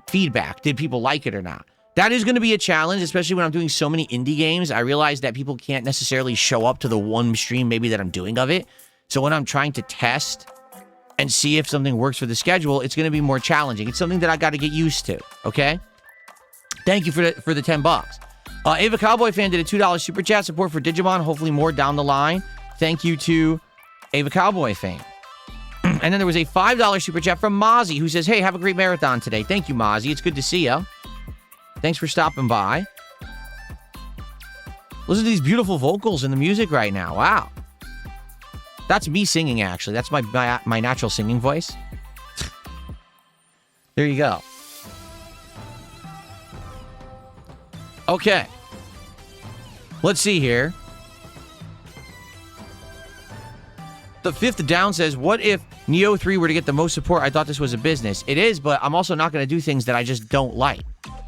feedback. Did people like it or not? That is going to be a challenge, especially when I'm doing so many indie games. I realize that people can't necessarily show up to the one stream maybe that I'm doing of it. So when I'm trying to test and see if something works for the schedule, it's going to be more challenging. It's something that I got to get used to, okay? Thank you for the $10. Ava Cowboy Fan did a $2 super chat. Support for Digimon. Hopefully more down the line. Thank you to Ava Cowboy Fan. And then there was a $5 super chat from Mozzie, who says, hey, have a great marathon today. Thank you, Mozzie. It's good to see you. Thanks for stopping by. Listen to these beautiful vocals and the music right now. Wow. That's me singing, actually. That's my natural singing voice. There you go. Okay. Let's see here. The fifth down says, what if Neo 3 were to get the most support? I thought this was a business. It is, but I'm also not going to do things that I just don't like.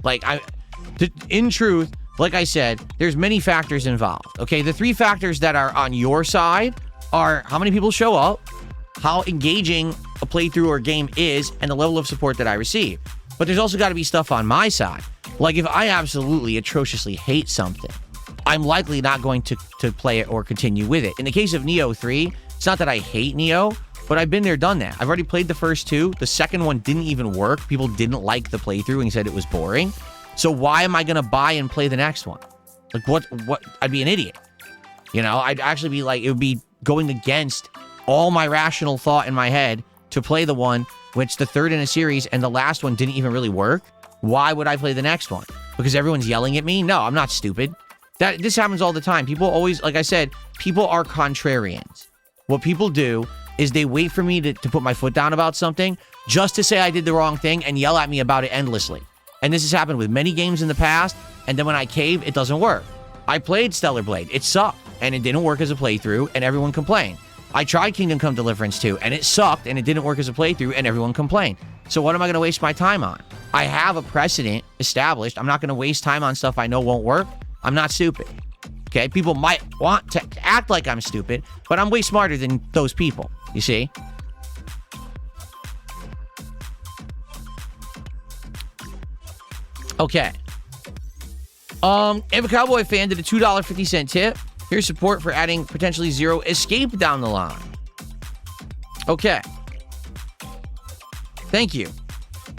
Like, in truth, like I said, there's many factors involved. Okay, the three factors that are on your side are how many people show up, how engaging a playthrough or game is, and the level of support that I receive. But there's also got to be stuff on my side. Like, if I absolutely atrociously hate something, I'm likely not going to play it or continue with it. In the case of Neo 3, it's not that I hate Neo, but I've been there, done that. I've already played the first two. The second one didn't even work. People didn't like the playthrough and said it was boring. So why am I going to buy and play the next one? Like, what? I'd be an idiot. I'd actually be like, it would be going against all my rational thought in my head to play the one which the third in a series and the last one didn't even really work. Why would I play the next one? Because everyone's yelling at me? No, I'm not stupid. This happens all the time. People always, like I said, people are contrarians. What people do is they wait for me to put my foot down about something just to say I did the wrong thing and yell at me about it endlessly. And this has happened with many games in the past, and then when I cave, it doesn't work. I played Stellar Blade. It sucked, and it didn't work as a playthrough, and everyone complained. I tried Kingdom Come Deliverance 2, and it sucked, and it didn't work as a playthrough, and everyone complained. So what am I going to waste my time on? I have a precedent established. I'm not going to waste time on stuff I know won't work. I'm not stupid. Okay? People might want to act like I'm stupid, but I'm way smarter than those people. You see? Okay. Ava Cowboy Fan did a $2.50 tip. Here's support for adding potentially Zero Escape down the line. Okay. Thank you.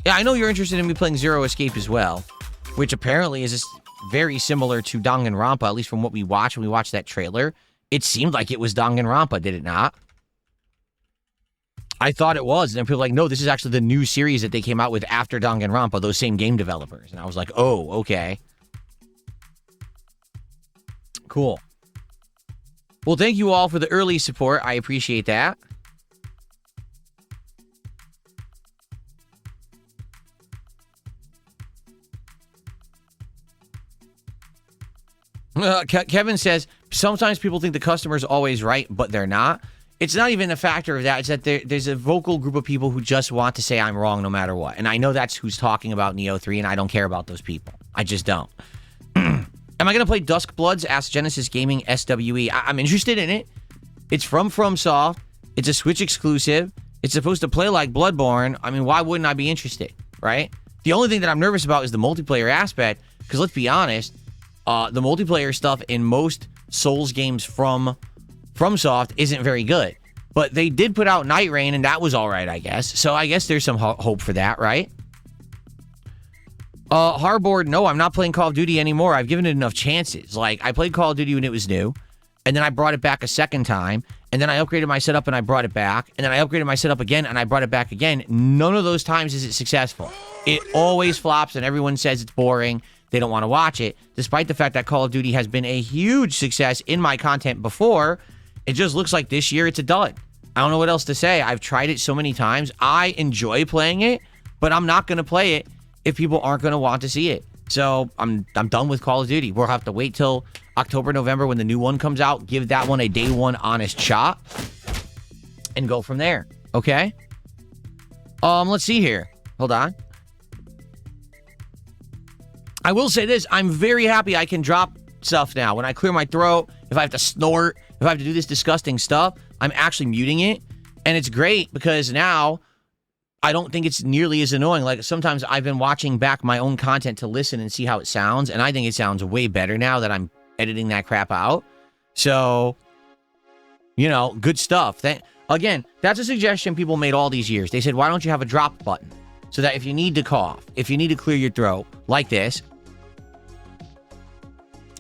Yeah, I know you're interested in me playing Zero Escape as well, which apparently is very similar to Danganronpa, at least from what we watched when we watched that trailer. It seemed like it was Danganronpa, did it not? I thought it was. And then people were like, no, this is actually the new series that they came out with after Danganronpa, those same game developers. And I was like, oh, okay. Cool. Well, thank you all for the early support. I appreciate that. Kevin says, sometimes people think the customer's always right, but they're not. It's not even a factor of that. It's that there's a vocal group of people who just want to say I'm wrong no matter what. And I know that's who's talking about Neo 3, and I don't care about those people. I just don't. Am I going to play Dusk Bloods? Asked Genesis Gaming SWE. I'm interested in it. It's from FromSoft. It's a Switch exclusive. It's supposed to play like Bloodborne. I mean, why wouldn't I be interested, right? The only thing that I'm nervous about is the multiplayer aspect, because let's be honest, the multiplayer stuff in most Souls games from FromSoft isn't very good. But they did put out Night Rain, and that was all right, I guess. So I guess there's some hope for that, right? Hardboard, no, I'm not playing Call of Duty anymore. I've given it enough chances. Like, I played Call of Duty when it was new, and then I brought it back a second time, and then I upgraded my setup and I brought it back, and then I upgraded my setup again and I brought it back again. None of those times is it successful. It always flops, and everyone says it's boring. They don't want to watch it, despite the fact that Call of Duty has been a huge success in my content before. It just looks like this year it's a dud. I don't know what else to say. I've tried it so many times. I enjoy playing it, but I'm not going to play it if people aren't going to want to see it. So I'm done with Call of Duty. We'll have to wait till October, November when the new one comes out, give that one a day one honest shot, and go from there. Okay? Let's see here. Hold on. I will say this. I'm very happy I can drop stuff now. When I clear my throat, if I have to snort, if I have to do this disgusting stuff, I'm actually muting it. And it's great because now I don't think it's nearly as annoying. Like, sometimes I've been watching back my own content to listen and see how it sounds, and I think it sounds way better now that I'm editing that crap out. So, you know, good stuff. Again, that's a suggestion people made all these years. They said, why don't you have a drop button? So that if you need to cough, if you need to clear your throat, like this,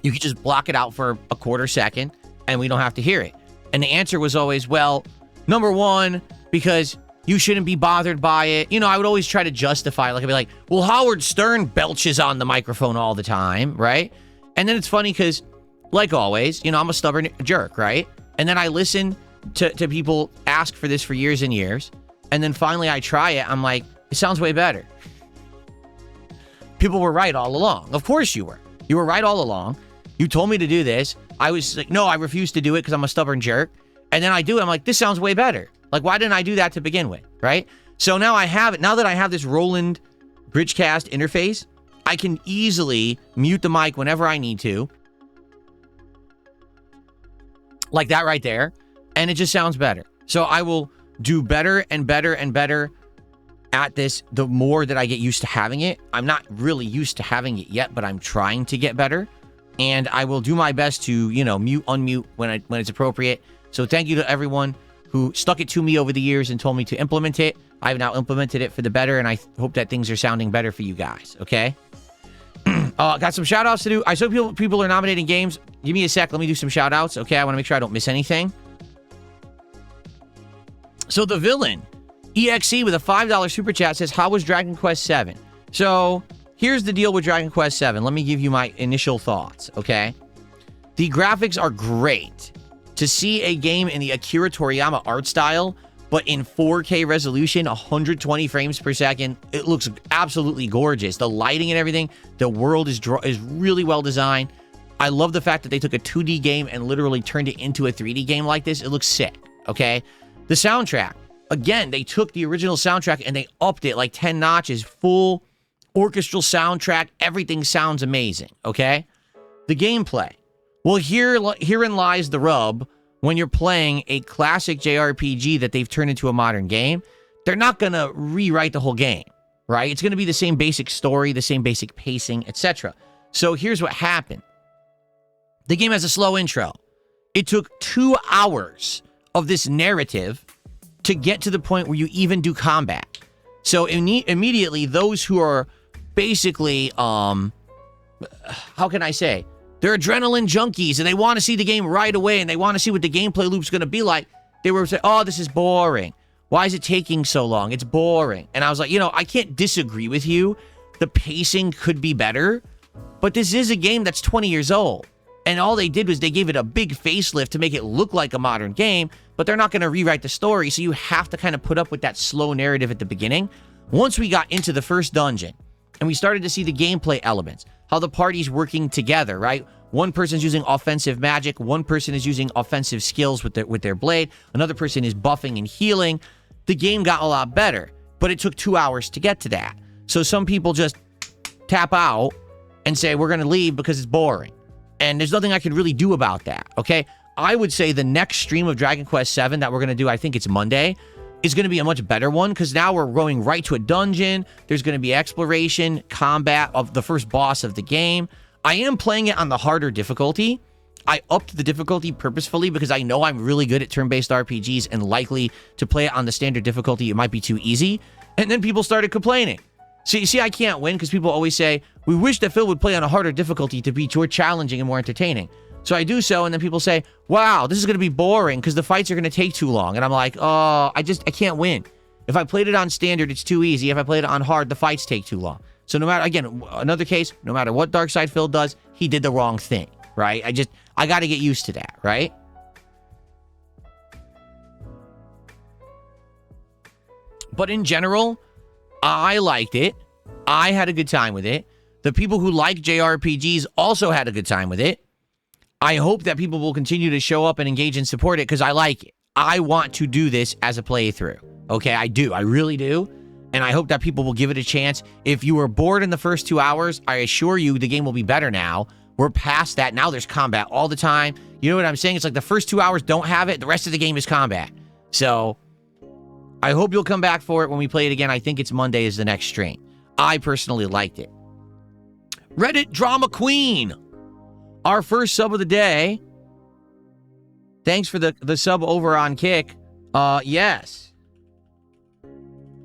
you could just block it out for a quarter second, and we don't have to hear it. And the answer was always, well, number one, because you shouldn't be bothered by it. You know, I would always try to justify, like, I'd be like, well, Howard Stern belches on the microphone all the time, right? And then it's funny because, like always, you know, I'm a stubborn jerk, right? And then I listen to people ask for this for years and years. And then finally I try it. I'm like, it sounds way better. People were right all along. Of course you were. You were right all along. You told me to do this. I was like, no, I refuse to do it because I'm a stubborn jerk. And then I do it. I'm like, this sounds way better. Like, why didn't I do that to begin with, right? So now I have it. Now that I have this Roland Bridgecast interface, I can easily mute the mic whenever I need to. Like that right there. And it just sounds better. So I will do better and better and better at this the more that I get used to having it. I'm not really used to having it yet, but I'm trying to get better. And I will do my best to, you know, mute, unmute when it's appropriate. So thank you to everyone who stuck it to me over the years and told me to implement it. I've now implemented it for the better, and I hope that things are sounding better for you guys, okay? Got some shout-outs to do. I saw people are nominating games. Give me a sec. Let me do some shout-outs, okay? I want to make sure I don't miss anything. So The Villain, EXE with a $5 super chat says, how was Dragon Quest VII? So here's the deal with Dragon Quest VII. Let me give you my initial thoughts, okay? The graphics are great. To see a game in the Akira Toriyama art style, but in 4K resolution, 120 frames per second, it looks absolutely gorgeous. The lighting and everything, the world is really well designed. I love the fact that they took a 2D game and literally turned it into a 3D game like this. It looks sick, okay? The soundtrack, again, they took the original soundtrack and they upped it like 10 notches, full orchestral soundtrack. Everything sounds amazing, okay? The gameplay. Well, herein lies the rub. When you're playing a classic JRPG that they've turned into a modern game, they're not going to rewrite the whole game, right? It's going to be the same basic story, the same basic pacing, etc. So here's what happened. The game has a slow intro. It took 2 hours of this narrative to get to the point where you even do combat. So immediately, those who are basically, how can I say? They're adrenaline junkies, and they want to see the game right away, and they want to see what the gameplay loop's going to be like. They were saying, oh, this is boring. Why is it taking so long? It's boring. And I was like, you know, I can't disagree with you. The pacing could be better, but this is a game that's 20 years old. And all they did was they gave it a big facelift to make it look like a modern game, but they're not going to rewrite the story, so you have to kind of put up with that slow narrative at the beginning. Once we got into the first dungeon, and we started to see the gameplay elements, how the party's working together, right? One person's using offensive magic, one person is using offensive skills with their blade, another person is buffing and healing. The game got a lot better, but it took 2 hours to get to that. So some people just tap out and say, we're going to leave because it's boring. And there's nothing I can really do about that, okay? I would say the next stream of Dragon Quest VII that we're going to do, I think it's Monday, is going to be a much better one because now we're going right to a dungeon. There's going to be exploration, combat of the first boss of the game. I am playing it on the harder difficulty. I upped the difficulty purposefully because I know I'm really good at turn-based RPGs and likely to play it on the standard difficulty. It might be too easy. And then people started complaining. So you see, I can't win because people always say, we wish that Phil would play on a harder difficulty to be more challenging and more entertaining. So I do so, and then people say, wow, this is going to be boring because the fights are going to take too long. And I'm like, oh, I can't win. If I played it on standard, it's too easy. If I played it on hard, the fights take too long. So no matter, again, another case, no matter what Darkside Phil does, he did the wrong thing, right? I got to get used to that, right? But in general, I liked it. I had a good time with it. The people who like JRPGs also had a good time with it. I hope that people will continue to show up and engage and support it because I like it. I want to do this as a playthrough. Okay, I do. I really do. And I hope that people will give it a chance. If you were bored in the first 2 hours, I assure you the game will be better now. We're past that. Now there's combat all the time. You know what I'm saying? It's like the first 2 hours don't have it. The rest of the game is combat. So I hope you'll come back for it when we play it again. I think it's Monday is the next stream. I personally liked it. Reddit Drama Queen. Our first sub of the day. Thanks for the sub over on Kick. Yes.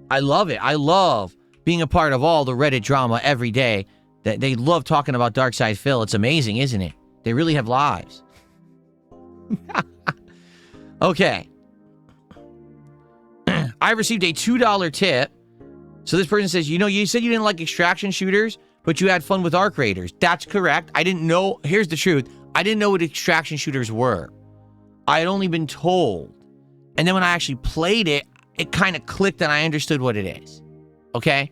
I love it. I love being a part of all the Reddit drama every day. They love talking about Darkside Phil. It's amazing, isn't it? They really have lives. Okay. I received a $2 tip. So this person says, you know, you said you didn't like extraction shooters, but you had fun with Arc Raiders. That's correct. I didn't know. Here's the truth. I didn't know what extraction shooters were. I had only been told. And then when I actually played it, it kind of clicked and I understood what it is. Okay?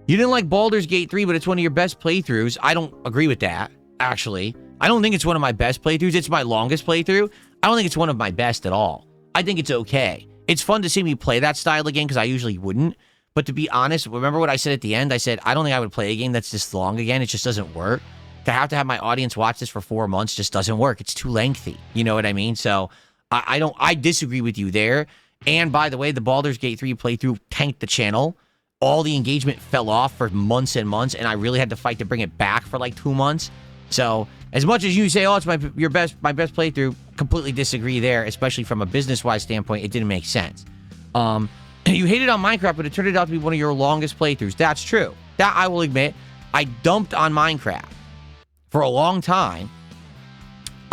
You didn't like Baldur's Gate 3, but it's one of your best playthroughs. I don't agree with that, actually. I don't think it's one of my best playthroughs. It's my longest playthrough. I don't think it's one of my best at all. I think it's okay. It's fun to see me play that style again because I usually wouldn't. But to be honest, remember what I said at the end? I said, I don't think I would play a game that's this long again. It just doesn't work. To have my audience watch this for 4 months just doesn't work. It's too lengthy. You know what I mean? So I disagree with you there. And by the way, the Baldur's Gate 3 playthrough tanked the channel. All the engagement fell off for months and months, and I really had to fight to bring it back for like 2 months. So as much as you say, oh, it's my best playthrough, completely disagree there, especially from a business-wise standpoint. It didn't make sense. You hated on Minecraft, but it turned out to be one of your longest playthroughs. That's true. That I will admit. I dumped on Minecraft for a long time.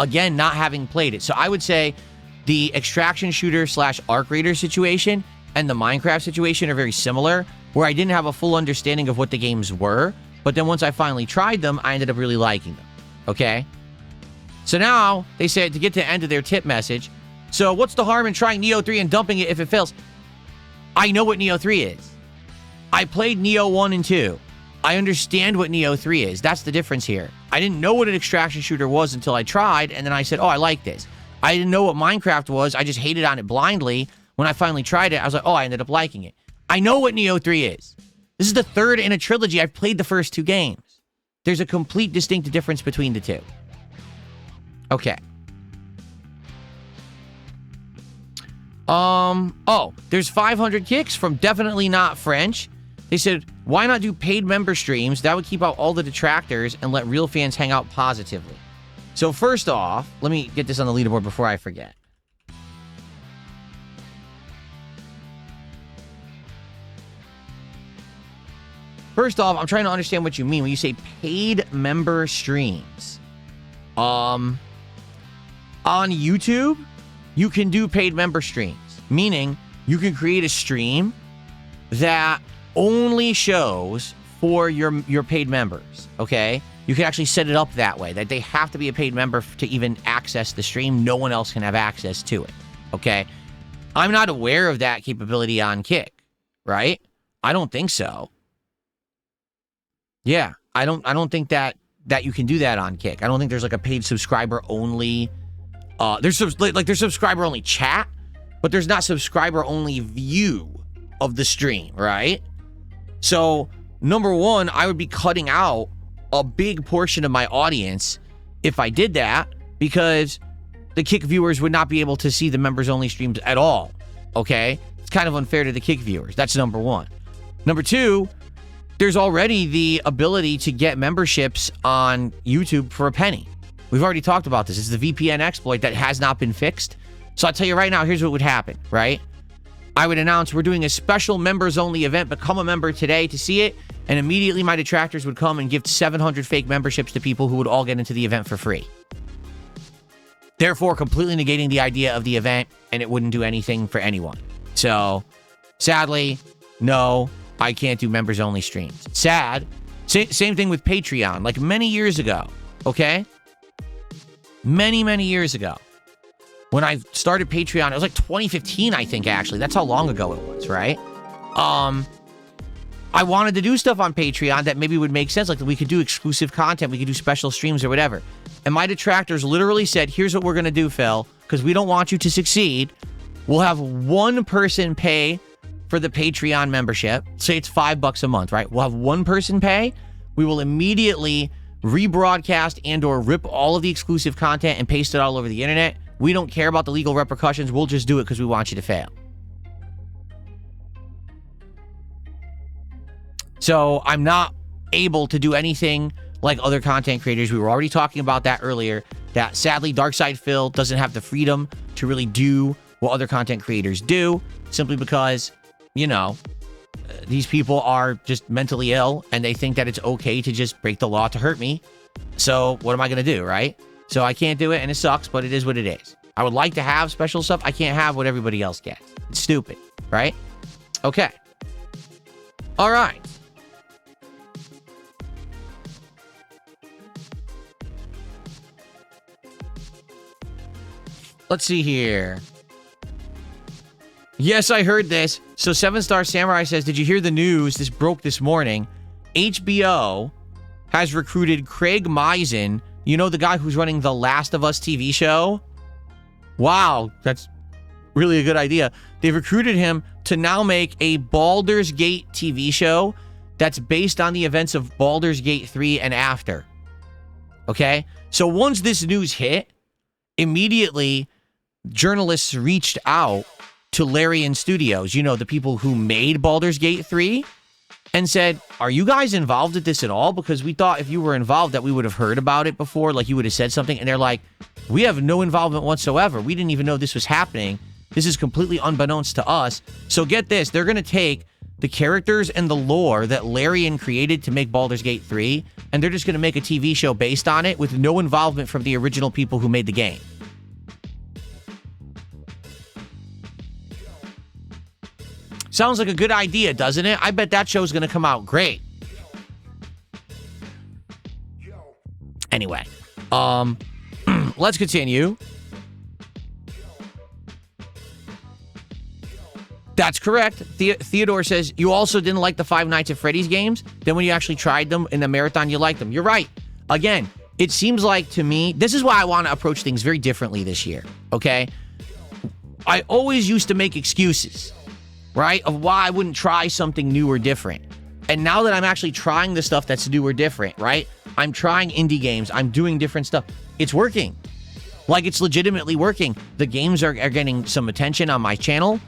Again, not having played it. So I would say the extraction shooter / Arc Raider situation and the Minecraft situation are very similar, where I didn't have a full understanding of what the games were. But then once I finally tried them, I ended up really liking them. Okay? So now, they said to get to the end of their tip message, so what's the harm in trying Neo 3 and dumping it if it fails? I know what Neo 3 is. I played Neo 1 and 2. I understand what Neo 3 is. That's the difference here. I didn't know what an extraction shooter was until I tried, and then I said, oh, I like this. I didn't know what Minecraft was. I just hated on it blindly. When I finally tried it, I was like, oh, I ended up liking it. I know what Neo 3 is. This is the third in a trilogy. I've played the first 2 games. There's a complete distinct difference between the two. Okay. Oh, there's 500 kicks from Definitely Not French. They said, why not do paid member streams? That would keep out all the detractors and let real fans hang out positively. So first off, let me get this on the leaderboard before I forget. First off, I'm trying to understand what you mean when you say paid member streams. On YouTube, you can do paid member streams, meaning you can create a stream that only shows for your paid members, okay? You can actually set it up that way, that they have to be a paid member to even access the stream. No one else can have access to it, okay? I'm not aware of that capability on Kick, right? I don't think so. Yeah, I don't think that you can do that on Kick. I don't think there's like a paid subscriber only. There's subscriber only chat, but there's not subscriber only view of the stream, right? So, number one, I would be cutting out a big portion of my audience if I did that, because the Kick viewers would not be able to see the members only streams at all, okay? It's kind of unfair to the Kick viewers. That's number one. Number two, there's already the ability to get memberships on YouTube for a penny. We've already talked about this. It's the VPN exploit that has not been fixed. So I'll tell you right now, here's what would happen, right? I would announce we're doing a special members-only event. Become a member today to see it, and immediately my detractors would come and give 700 fake memberships to people who would all get into the event for free. Therefore, completely negating the idea of the event, and it wouldn't do anything for anyone. So, sadly, no, I can't do members-only streams. Sad. Same thing with Patreon. Like many years ago, okay? Many years ago. When I started Patreon, it was like 2015, I think, actually. That's how long ago it was, right? I wanted to do stuff on Patreon that maybe would make sense. Like, we could do exclusive content. We could do special streams or whatever. And my detractors literally said, here's what we're going to do, Phil, because we don't want you to succeed. We'll have one person pay for the Patreon membership. Say it's $5 a month, right? We'll have one person pay. We will immediately rebroadcast and or rip all of the exclusive content and paste it all over the internet. We don't care about the legal repercussions. We'll just do it because we want you to fail. So I'm not able to do anything like other content creators. We were already talking about that earlier, that sadly Darkside Phil doesn't have the freedom to really do what other content creators do, simply because, you know, these people are just mentally ill and they think that it's okay to just break the law to hurt me. So what am I going to do, right? So I can't do it, and it sucks, but it is what it is. I would like to have special stuff. I can't have what everybody else gets. It's stupid, right? Okay. All right. Let's see here. Yes, I heard this. So 7-Star Samurai says, did you hear the news? This broke this morning. HBO has recruited Craig Mazin. You know, the guy who's running the Last of Us TV show? Wow, that's really a good idea. They've recruited him to now make a Baldur's Gate TV show that's based on the events of Baldur's Gate 3 and after. Okay? So once this news hit, immediately journalists reached out to Larian Studios, you know, the people who made Baldur's Gate 3, and said, are you guys involved with this at all? Because we thought if you were involved that we would have heard about it before, like you would have said something. And they're like, we have no involvement whatsoever. We didn't even know this was happening. This is completely unbeknownst to us. So get this, they're going to take the characters and the lore that Larian created to make Baldur's Gate 3, and they're just going to make a TV show based on it with no involvement from the original people who made the game. Sounds like a good idea, doesn't it? I bet that show's going to come out great. Anyway, let's continue. That's correct. Theodore says, you also didn't like the Five Nights at Freddy's games? Then when you actually tried them in the marathon, you liked them. You're right. Again, it seems like to me, this is why I want to approach things very differently this year, okay? I always used to make excuses, right, of why I wouldn't try something new or different. And now that I'm actually trying the stuff that's new or different, right? I'm trying indie games. I'm doing different stuff. It's working. Like, it's legitimately working. The games are getting some attention on my channel.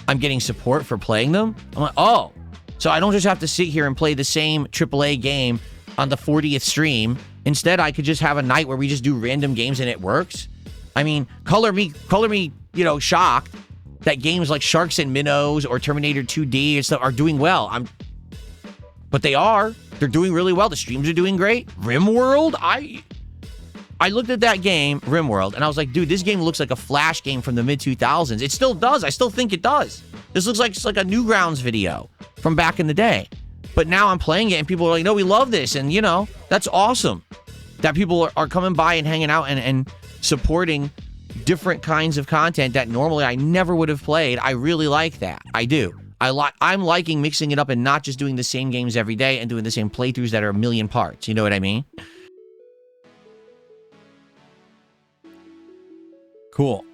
I'm getting support for playing them. I'm like, oh, so I don't just have to sit here and play the same AAA game on the 40th stream. Instead, I could just have a night where we just do random games and it works. I mean, color me, you know, shocked that games like Sharks and Minnows or Terminator 2D and stuff are doing well. But they are. They're doing really well. The streams are doing great. RimWorld, I looked at that game, RimWorld, and I was like, dude, this game looks like a Flash game from the mid-2000s. It still does. I still think it does. This looks like it's like a Newgrounds video from back in the day. But now I'm playing it, and people are like, no, we love this. And, you know, that's awesome that people are coming by and hanging out and supporting different kinds of content that normally I never would have played. I really like that. I do. I'm liking mixing it up and not just doing the same games every day and doing the same playthroughs that are a million parts. You know what I mean? Cool.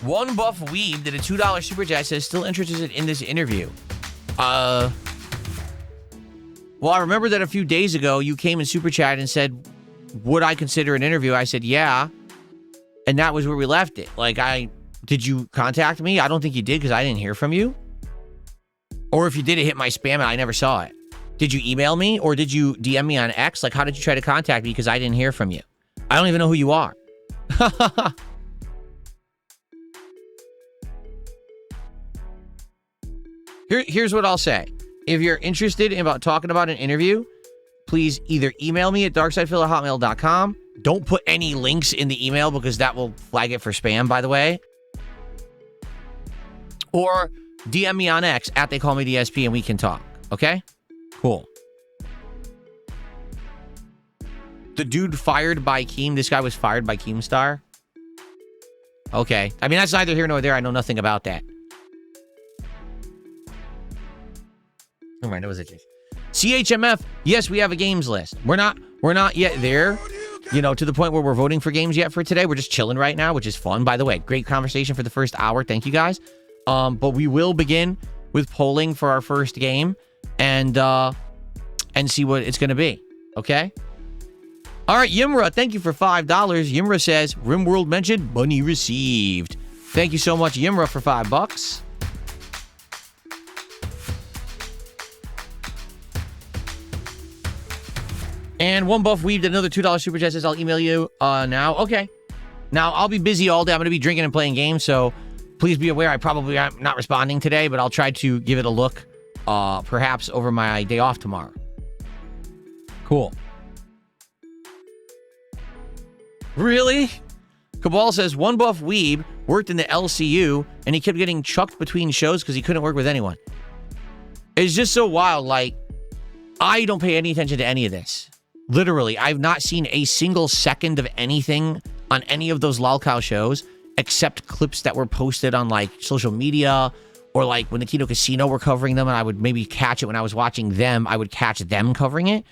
One Buff Weeb did a $2 super chat, says still interested in this interview. Well, I remember that a few days ago you came in super chat and said, would I consider an interview? I said, yeah. And that was where we left it. Like, did you contact me? I don't think you did because I didn't hear from you. Or if you did, it hit my spam and I never saw it. Did you email me or did you DM me on X? Like, how did you try to contact me? Because I didn't hear from you. I don't even know who you are. Here's what I'll say. If you're interested in talking about an interview, please either email me at darksidephil@hotmail.com. Don't put any links in the email because that will flag it for spam, by the way. Or DM me on X at @TheyCallMeDSP and we can talk. Okay? Cool. The dude fired by Keem. This guy was fired by Keemstar. Okay. I mean, that's neither here nor there. I know nothing about that. All right, that was it. CHMF, yes, we have a games list. We're not yet there, you know, to the point where we're voting for games yet for today. We're just chilling right now, which is fun. By the way, great conversation for the first hour. Thank you guys. But we will begin with polling for our first game and see what it's going to be. Okay? All right, Yimra, thank you for $5. Yimra says, RimWorld mentioned, money received. Thank you so much, Yimra, for $5. And One Buff Weave did another $2 super chat, says, I'll email you now. Okay. Now, I'll be busy all day. I'm going to be drinking and playing games, so please be aware I probably am not responding today, but I'll try to give it a look perhaps over my day off tomorrow. Cool. Really? Cabal says, One Buff Weeb worked in the LCU, and he kept getting chucked between shows because he couldn't work with anyone. It's just so wild. Like, I don't pay any attention to any of this. Literally, I've not seen a single second of anything on any of those lolcow shows except clips that were posted on, like, social media or, like, when the Kino Casino were covering them and I would maybe catch it when I was watching them. I would catch them covering it.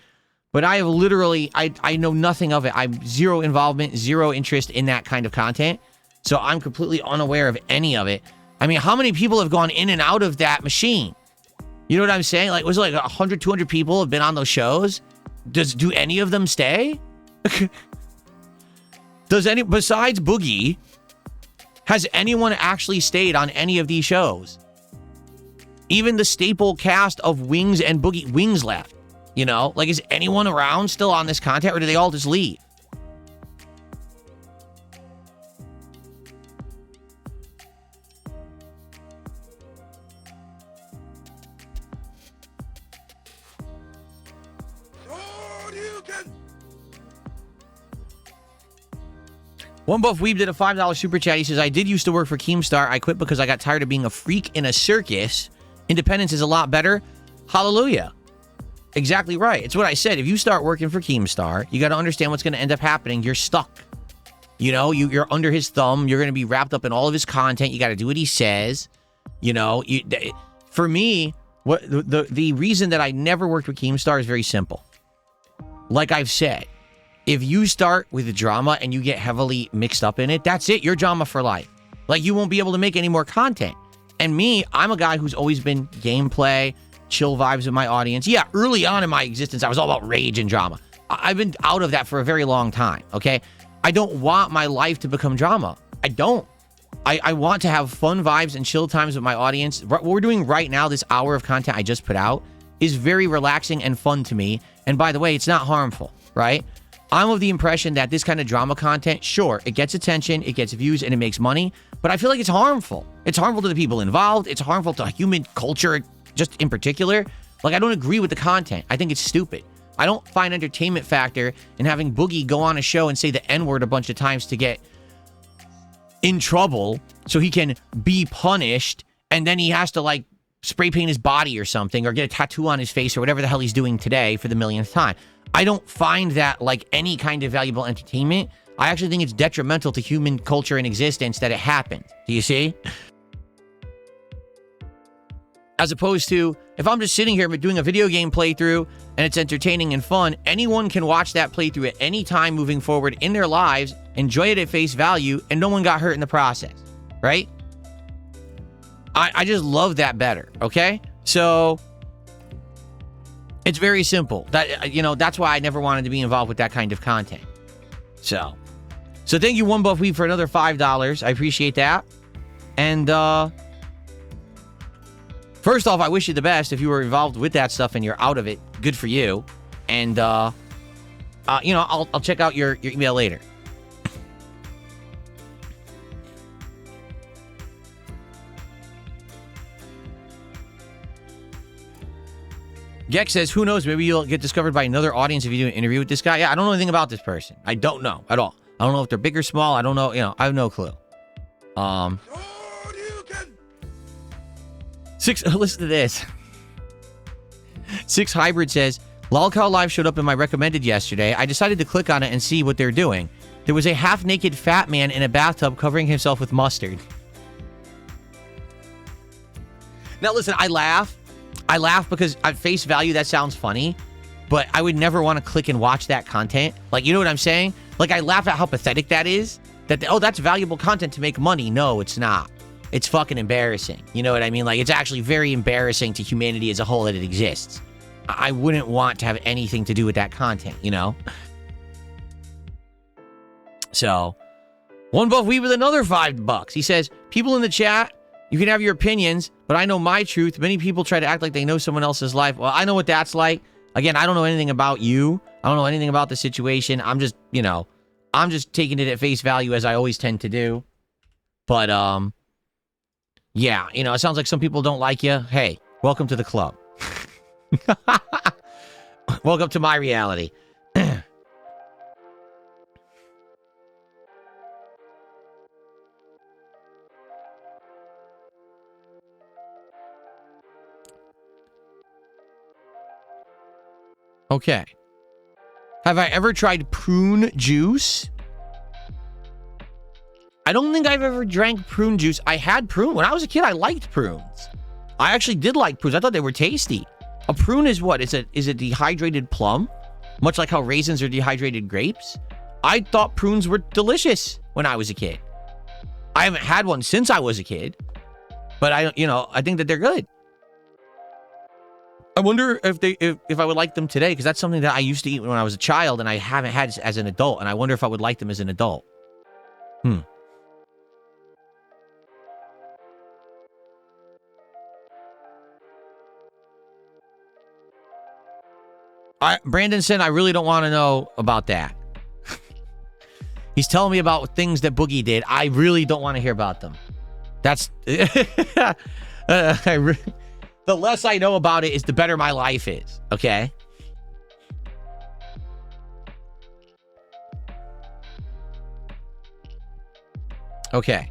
But I have literally, I know nothing of it. I'm zero involvement, zero interest in that kind of content. So I'm completely unaware of any of it. I mean, how many people have gone in and out of that machine? You know what I'm saying? Like, was it like 100, 200 people have been on those shows? Do any of them stay? Besides Boogie, has anyone actually stayed on any of these shows? Even the staple cast of Wings and Boogie, Wings left. You know, like, is anyone around still on this content, or do they all just leave? One Buff Weeb did a $5 super chat. He says, I did used to work for Keemstar. I quit because I got tired of being a freak in a circus. Independence is a lot better. Hallelujah. Exactly right. It's what I said. If you start working for Keemstar, you got to understand what's going to end up happening. You're stuck. You know, you're under his thumb. You're going to be wrapped up in all of his content. You got to do what he says. You know, for me, what the reason that I never worked with Keemstar is very simple. Like I've said, if you start with the drama and you get heavily mixed up in it, that's it. You're drama for life. Like, you won't be able to make any more content. And me, I'm a guy who's always been gameplay, chill vibes with my audience. Yeah, early on in my existence, I was all about rage and drama. I've been out of that for a very long time, okay? I don't want my life to become drama. I don't. I want to have fun vibes and chill times with my audience. What we're doing right now, this hour of content I just put out, is very relaxing and fun to me. And by the way, it's not harmful, right? I'm of the impression that this kind of drama content, sure, it gets attention, it gets views, and it makes money, but I feel like it's harmful. It's harmful to the people involved. It's harmful to human culture, just in particular, like, I don't agree with the content. I think it's stupid. I don't find entertainment factor in having Boogie go on a show and say the N-word a bunch of times to get in trouble so he can be punished, and then he has to, like, spray paint his body or something, or get a tattoo on his face, or whatever the hell he's doing today for the millionth time. I don't find that, like, any kind of valuable entertainment. I actually think it's detrimental to human culture and existence that it happened. Do you see? As opposed to, if I'm just sitting here doing a video game playthrough and it's entertaining and fun, anyone can watch that playthrough at any time moving forward in their lives, enjoy it at face value, and no one got hurt in the process, right? I just love that better, okay? So, it's very simple. That, you know, that's why I never wanted to be involved with that kind of content. So thank you, One Buff Weeb, for another $5. I appreciate that. And, first off, I wish you the best. If you were involved with that stuff and you're out of it, good for you. And, you know, I'll check out your email later. Gex says, who knows, maybe you'll get discovered by another audience if you do an interview with this guy. Yeah, I don't know anything about this person. I don't know at all. I don't know if they're big or small. I don't know, you know, I have no clue. Listen to this. 6 Hybrid says, Lolcow Live showed up in my recommended yesterday. I decided to click on it and see what they're doing. There was a half-naked fat man in a bathtub covering himself with mustard. Now, listen, I laugh. I laugh because at face value, that sounds funny, but I would never want to click and watch that content. Like, you know what I'm saying? Like, I laugh at how pathetic that is. That, oh, that's valuable content to make money. No, it's not. It's fucking embarrassing. You know what I mean? Like, it's actually very embarrassing to humanity as a whole that it exists. I wouldn't want to have anything to do with that content, you know? So, One Buff Weeb with another $5. He says, people in the chat, you can have your opinions, but I know my truth. Many people try to act like they know someone else's life. Well, I know what that's like. Again, I don't know anything about you. I don't know anything about the situation. I'm just, you know, I'm just taking it at face value as I always tend to do. But, yeah, you know, it sounds like some people don't like you. Hey, welcome to the club. Welcome to my reality. Okay. Have I ever tried prune juice? I don't think I've ever drank prune juice. I had prune. When I was a kid, I liked prunes. I actually did like prunes. I thought they were tasty. A prune is what? Is a dehydrated plum? Much like how raisins are dehydrated grapes? I thought prunes were delicious when I was a kid. I haven't had one since I was a kid. But I think that they're good. I wonder if I would like them today, because that's something that I used to eat when I was a child and I haven't had as an adult, and I wonder if I would like them as an adult. Brandon said, I really don't want to know about that. He's telling me about things that Boogie did. I really don't want to hear about them. That's... The less I know about it is the better my life is, okay? Okay.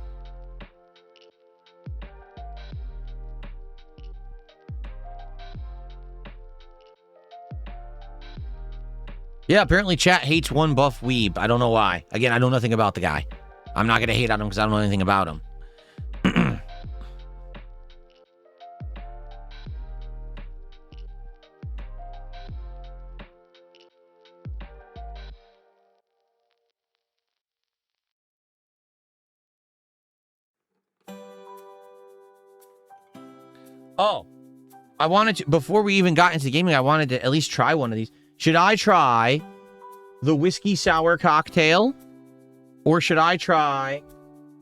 Yeah, apparently chat hates One Buff Weeb. I don't know why. Again, I know nothing about the guy. I'm not going to hate on him because I don't know anything about him. Oh, I wanted to, before we even got into gaming, I wanted to at least try one of these. Should I try the whiskey sour cocktail? Or should I try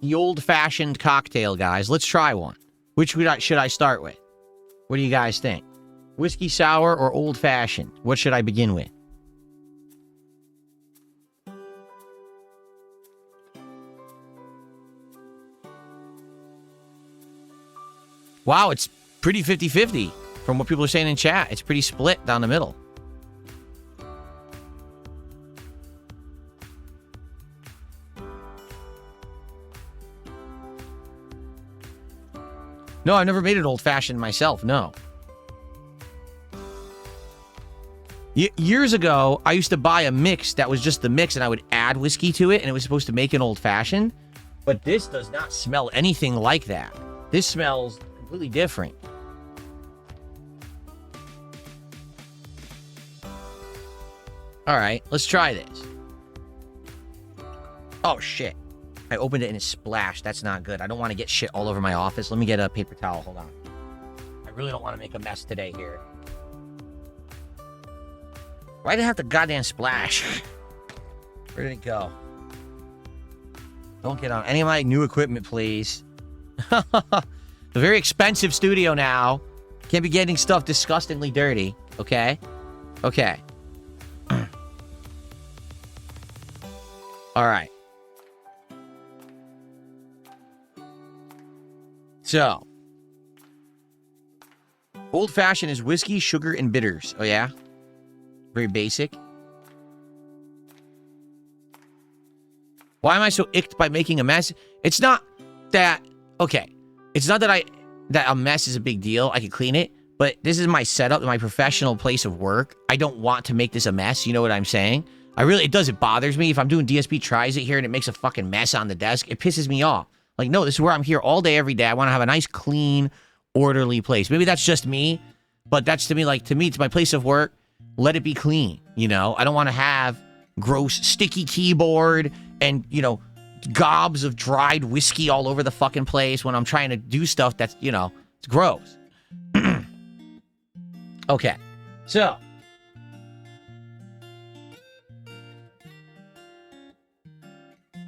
the old-fashioned cocktail, guys? Let's try one. Which should I start with? What do you guys think? Whiskey sour or old-fashioned? What should I begin with? Wow, it's pretty 50-50. From what people are saying in chat, it's pretty split down the middle. No, I've never made an old-fashioned myself, no. Years ago, I used to buy a mix that was just the mix, and I would add whiskey to it, and it was supposed to make an old-fashioned. But this does not smell anything like that. This smells completely different. All right, let's try this. Oh, shit. I opened it and it splashed. That's not good. I don't want to get shit all over my office. Let me get a paper towel. Hold on. I really don't want to make a mess today here. Why did it have to goddamn splash? Where did it go? Don't get on any of my new equipment, please. A very expensive studio now. Can't be getting stuff disgustingly dirty. Okay? Okay. All right. So, old fashioned is whiskey, sugar, and bitters. Oh, yeah? Very basic. Why am I so icked by making a mess? It's not that... Okay. It's not that a mess is a big deal. I can clean it. But this is my setup, my professional place of work. I don't want to make this a mess. You know what I'm saying? It bothers me. If I'm doing DSP tries it here and it makes a fucking mess on the desk, it pisses me off. Like, no, this is where I'm here all day, every day. I want to have a nice, clean, orderly place. Maybe that's just me, but that's to me, it's my place of work. Let it be clean, you know? I don't want to have gross, sticky keyboard and, you know, gobs of dried whiskey all over the fucking place when I'm trying to do stuff that's, you know, it's gross. Okay, so...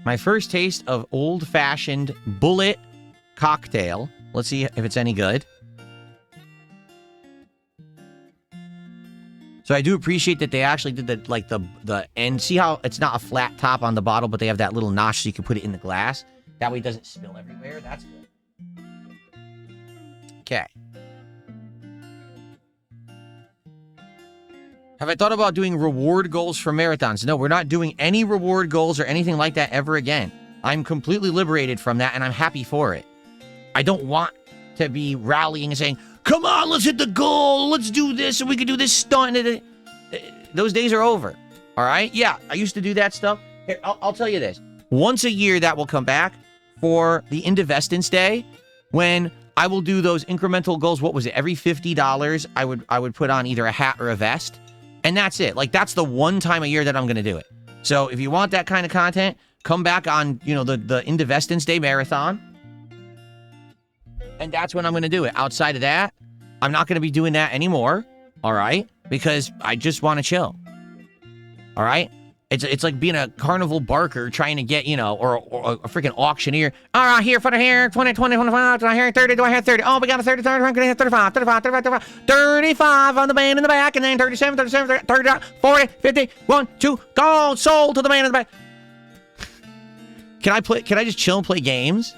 my first taste of old-fashioned Bullet cocktail. Let's see if it's any good. So I do appreciate that they actually did the end. See how it's not a flat top on the bottle, but they have that little notch so you can put it in the glass. That way it doesn't spill everywhere. That's good. Okay. Have I thought about doing reward goals for marathons? No, we're not doing any reward goals or anything like that ever again. I'm completely liberated from that, and I'm happy for it. I don't want to be rallying and saying, come on, let's hit the goal, let's do this, and we can do this stunt. Those days are over, all right? Yeah, I used to do that stuff. Here, I'll tell you this. Once a year, that will come back for the Indivestance Day, when I will do those incremental goals. What was it? Every $50, I would put on either a hat or a vest. And that's it. Like, that's the one time a year that I'm going to do it. So if you want that kind of content, come back on, you know, the Indivestance Day Marathon. And that's when I'm going to do it. Outside of that, I'm not going to be doing that anymore. All right? Because I just want to chill. All right? It's like being a carnival barker trying to get, you know, or a freaking auctioneer. All right, here for the hair, 20, 25, do I hear 30, do I have 30? Oh, we got a 30, 30, I'm going to have 35, 35, 35, 35, 35 on the man in the back, and then 37, 37, 30, 40, 50, 1, 2, go, sold to the man in the back. Can I just chill and play games?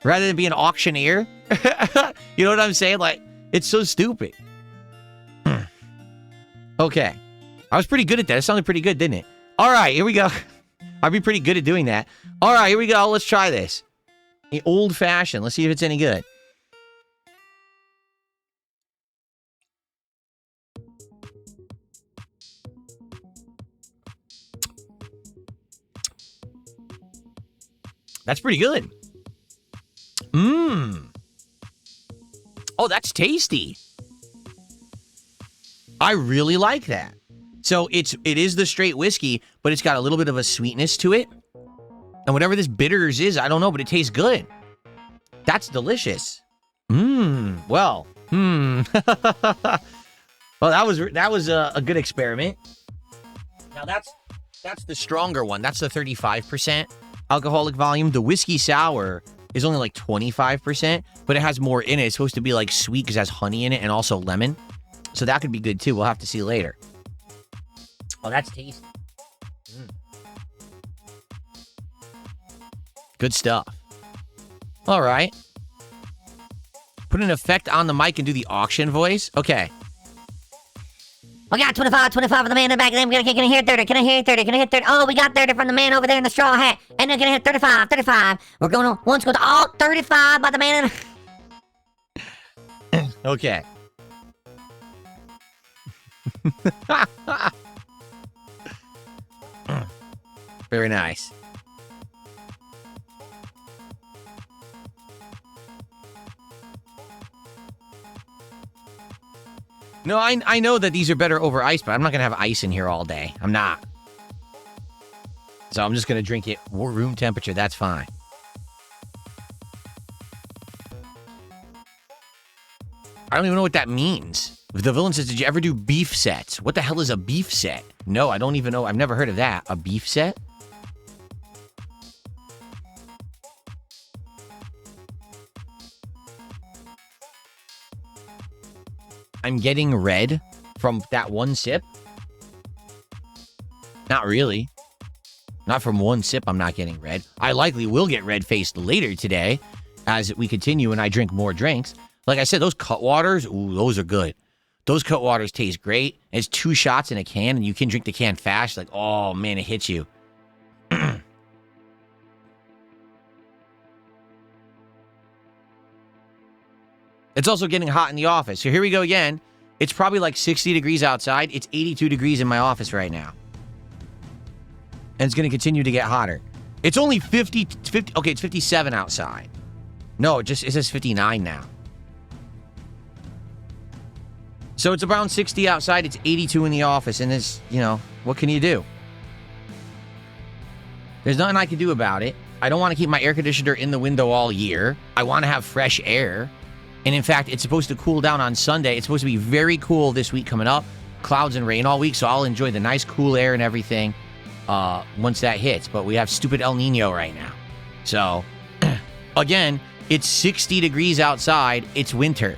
Rather than be an auctioneer? You know what I'm saying? Like, it's so stupid. Okay. I was pretty good at that. It sounded pretty good, didn't it? All right, here we go. I'd be pretty good at doing that. All right, here we go. Let's try this. The old-fashioned. Let's see if it's any good. That's pretty good. Mmm. Oh, that's tasty. I really like that. So it is the straight whiskey, but it's got a little bit of a sweetness to it. And whatever this bitters is, I don't know, but it tastes good. That's delicious. Well. Well, that was a good experiment. Now that's the stronger one. That's the 35% alcoholic volume. The whiskey sour is only like 25%, but it has more in it. It's supposed to be like sweet because it has honey in it and also lemon. So that could be good too. We'll have to see later. Oh, that's tasty. Good stuff. All right. Put an effect on the mic and do the auction voice? Okay. We got 25 from the man in the back. Then can I hear 30? Can I hear 30? Can I hear 30? Oh, we got 30 from the man over there in the straw hat. And then can I hear 35? We're going on. Once goes, oh, 35 by the man in the... Okay. Very nice. No, I know that these are better over ice, but I'm not going to have ice in here all day. I'm not. So I'm just going to drink it room temperature. That's fine. I don't even know what that means. The villain says, did you ever do beef sets? What the hell is a beef set? No, I don't even know. I've never heard of that. A beef set? I'm getting red from that one sip? Not really. Not from one sip, I'm not getting red. I likely will get red-faced later today as we continue and I drink more drinks. Like I said, those cut waters, ooh, those are good. Those cut waters taste great. It's 2 shots in a can, and you can drink the can fast. Like, oh, man, it hits you. It's also getting hot in the office. So here we go again. It's probably like 60 degrees outside. It's 82 degrees in my office right now. And it's going to continue to get hotter. It's only 50, okay, it's 57 outside. No, it says 59 now. So it's around 60 outside. It's 82 in the office. And it's, you know, what can you do? There's nothing I can do about it. I don't want to keep my air conditioner in the window all year. I want to have fresh air. And in fact, it's supposed to cool down on Sunday. It's supposed to be very cool this week coming up. Clouds and rain all week, so I'll enjoy the nice cool air and everything once that hits. But we have stupid El Nino right now. So, again, it's 60 degrees outside. It's winter.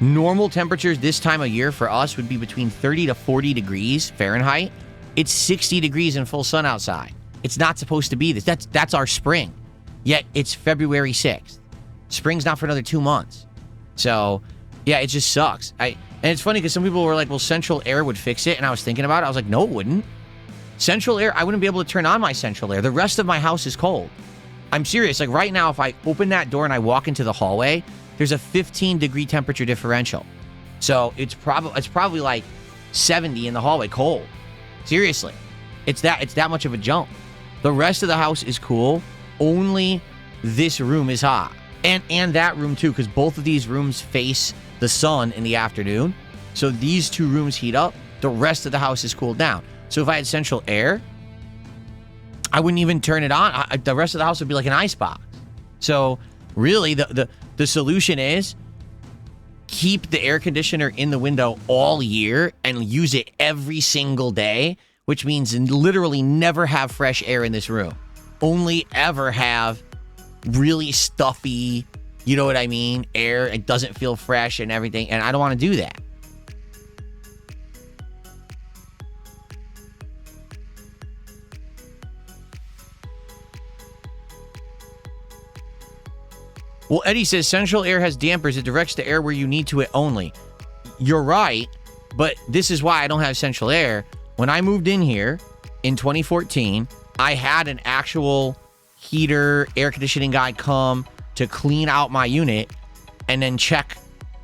Normal temperatures this time of year for us would be between 30 to 40 degrees Fahrenheit. It's 60 degrees in full sun outside. It's not supposed to be this. That's our spring. Yet it's February 6th. Spring's not for another 2 months. So, yeah, it just sucks. And it's funny because some people were like, well, central air would fix it. And I was thinking about it. I was like, no, it wouldn't. Central air, I wouldn't be able to turn on my central air. The rest of my house is cold. I'm serious. Like right now, if I open that door and I walk into the hallway, there's a 15-degree temperature differential. So it's probably like 70 in the hallway, cold. Seriously. It's that much of a jump. The rest of the house is cool. Only this room is hot. And that room too, because both of these rooms face the sun in the afternoon. So these 2 rooms heat up. The rest of the house is cooled down. So if I had central air, I wouldn't even turn it on. The rest of the house would be like an icebox. So really, the solution is keep the air conditioner in the window all year and use it every single day, which means literally never have fresh air in this room. Only ever have really stuffy, you know what I mean, air. It doesn't feel fresh and everything, and I don't want to do that. Well, Eddie says central air has dampers. It directs the air where you need to it only. You're right, but this is why I don't have central air. When I moved in here in 2014, I had an actual heater, air conditioning guy come to clean out my unit and then check,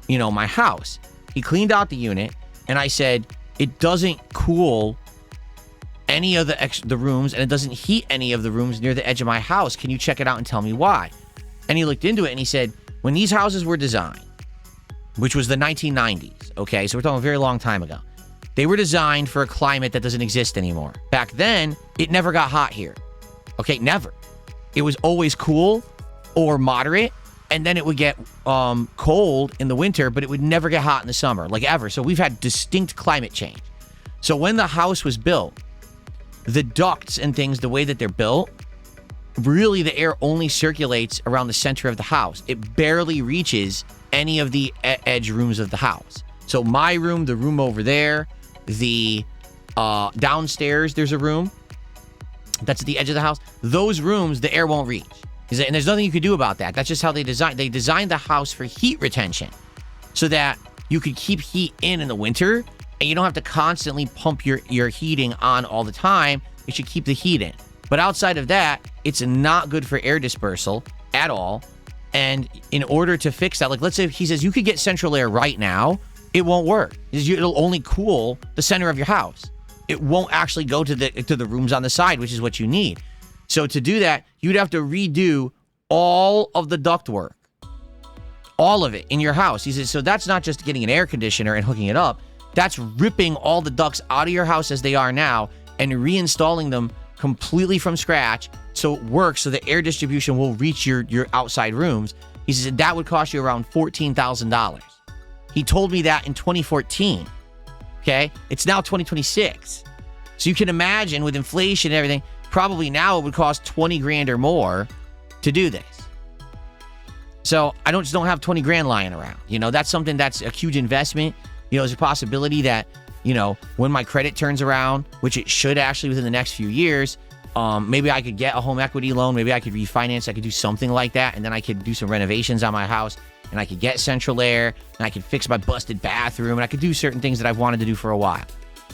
you know, my house. He cleaned out the unit, and I said, it doesn't cool any of the rooms, and it doesn't heat any of the rooms near the edge of my house. Can you check it out and tell me why? And he looked into it, and he said, when these houses were designed, which was the 1990s, okay, so we're talking a very long time ago, they were designed for a climate that doesn't exist anymore. Back then, it never got hot here. Okay, never. It was always cool or moderate, and then it would get cold in the winter, but it would never get hot in the summer, like ever. So we've had distinct climate change. So when the house was built, the ducts and things, the way that they're built, really the air only circulates around the center of the house. It barely reaches any of the edge rooms of the house. So my room, the room over there, the downstairs, there's a room that's at the edge of the house. Those rooms, the air won't reach. And there's nothing you could do about that. That's just how they designed. They designed the house for heat retention so that you could keep heat in the winter and you don't have to constantly pump your heating on all the time. It should keep the heat in. But outside of that, it's not good for air dispersal at all. And in order to fix that, like let's say he says you could get central air right now, it won't work. It'll only cool the center of your house. It won't actually go to the rooms on the side, which is what you need. So to do that, you'd have to redo all of the ductwork. All of it in your house. He says, so that's not just getting an air conditioner and hooking it up. That's ripping all the ducts out of your house as they are now and reinstalling them completely from scratch so it works, so the air distribution will reach your outside rooms. He says that would cost you around $14,000. He told me that in 2014. Okay? It's now 2026. So you can imagine with inflation and everything, probably now it would cost 20 grand or more to do this. So I just don't have 20 grand lying around. That's something that's a huge investment. There's a possibility that, when my credit turns around, which it should actually within the next few years, maybe I could get a home equity loan. Maybe I could refinance. I could do something like that. And then I could do some renovations on my house and I could get central air and I could fix my busted bathroom and I could do certain things that I've wanted to do for a while.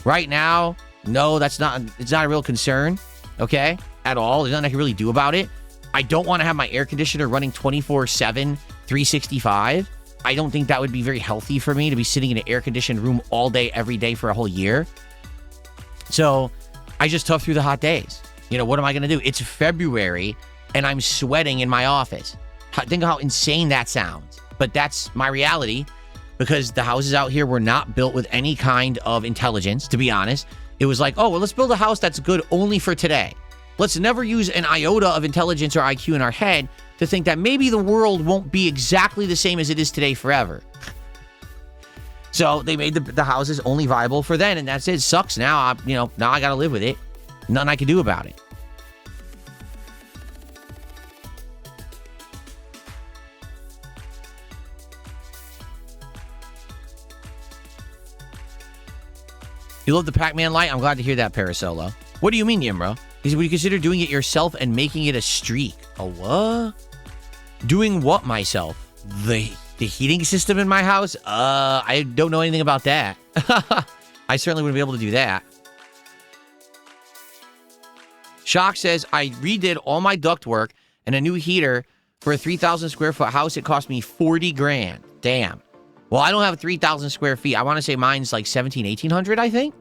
Right now, no, it's not a real concern, okay, at all. There's nothing I can really do about it. I don't want to have my air conditioner running 24/7, 365. I don't think that would be very healthy for me to be sitting in an air-conditioned room all day, every day for a whole year. So I just tough through the hot days. What am I going to do? It's February and I'm sweating in my office. Think of how insane that sounds. But that's my reality because the houses out here were not built with any kind of intelligence, to be honest. It was like, oh, well, let's build a house that's good only for today. Let's never use an iota of intelligence or IQ in our head to think that maybe the world won't be exactly the same as it is today forever. So they made the houses only viable for then, and that's it. It sucks now. Now I got to live with it. Nothing I can do about it. You love the Pac-Man light? I'm glad to hear that, Parasolo. What do you mean, Yimra? He said, would you consider doing it yourself and making it a streak? A what? Doing what myself? The heating system in my house? I don't know anything about that. I certainly wouldn't be able to do that. Shock says, I redid all my ductwork and a new heater for a 3,000 square foot house. It cost me 40 grand. Damn. Well, I don't have 3,000 square feet. I want to say mine's like 1,800, I think.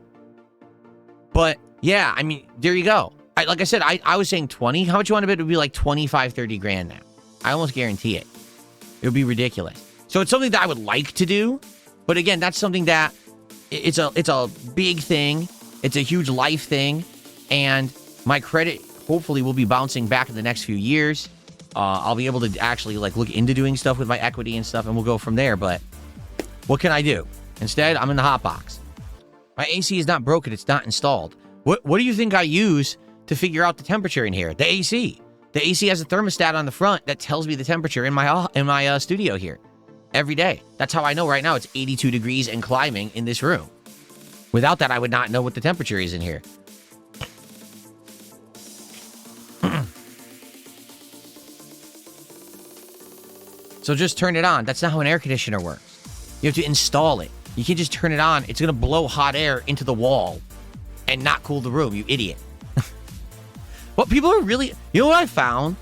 But yeah, I mean, there you go. Like I said, I was saying 20. How much you want to bet it would be like 25, 30 grand now? I almost guarantee it. It would be ridiculous. So it's something that I would like to do. But again, that's something that it's a big thing. It's a huge life thing. And my credit hopefully will be bouncing back in the next few years. I'll be able to actually like look into doing stuff with my equity and stuff, and we'll go from there. But what can I do? Instead, I'm in the hot box. My AC is not broken. It's not installed. What do you think I use to figure out the temperature in here? The AC. The AC has a thermostat on the front that tells me the temperature in my studio here every day. That's how I know right now it's 82 degrees and climbing in this room. Without that, I would not know what the temperature is in here. So just turn it on. That's not how an air conditioner works. You have to install it. You can't just turn it on. It's going to blow hot air into the wall and not cool the room, you idiot. What people are really... You know what I found?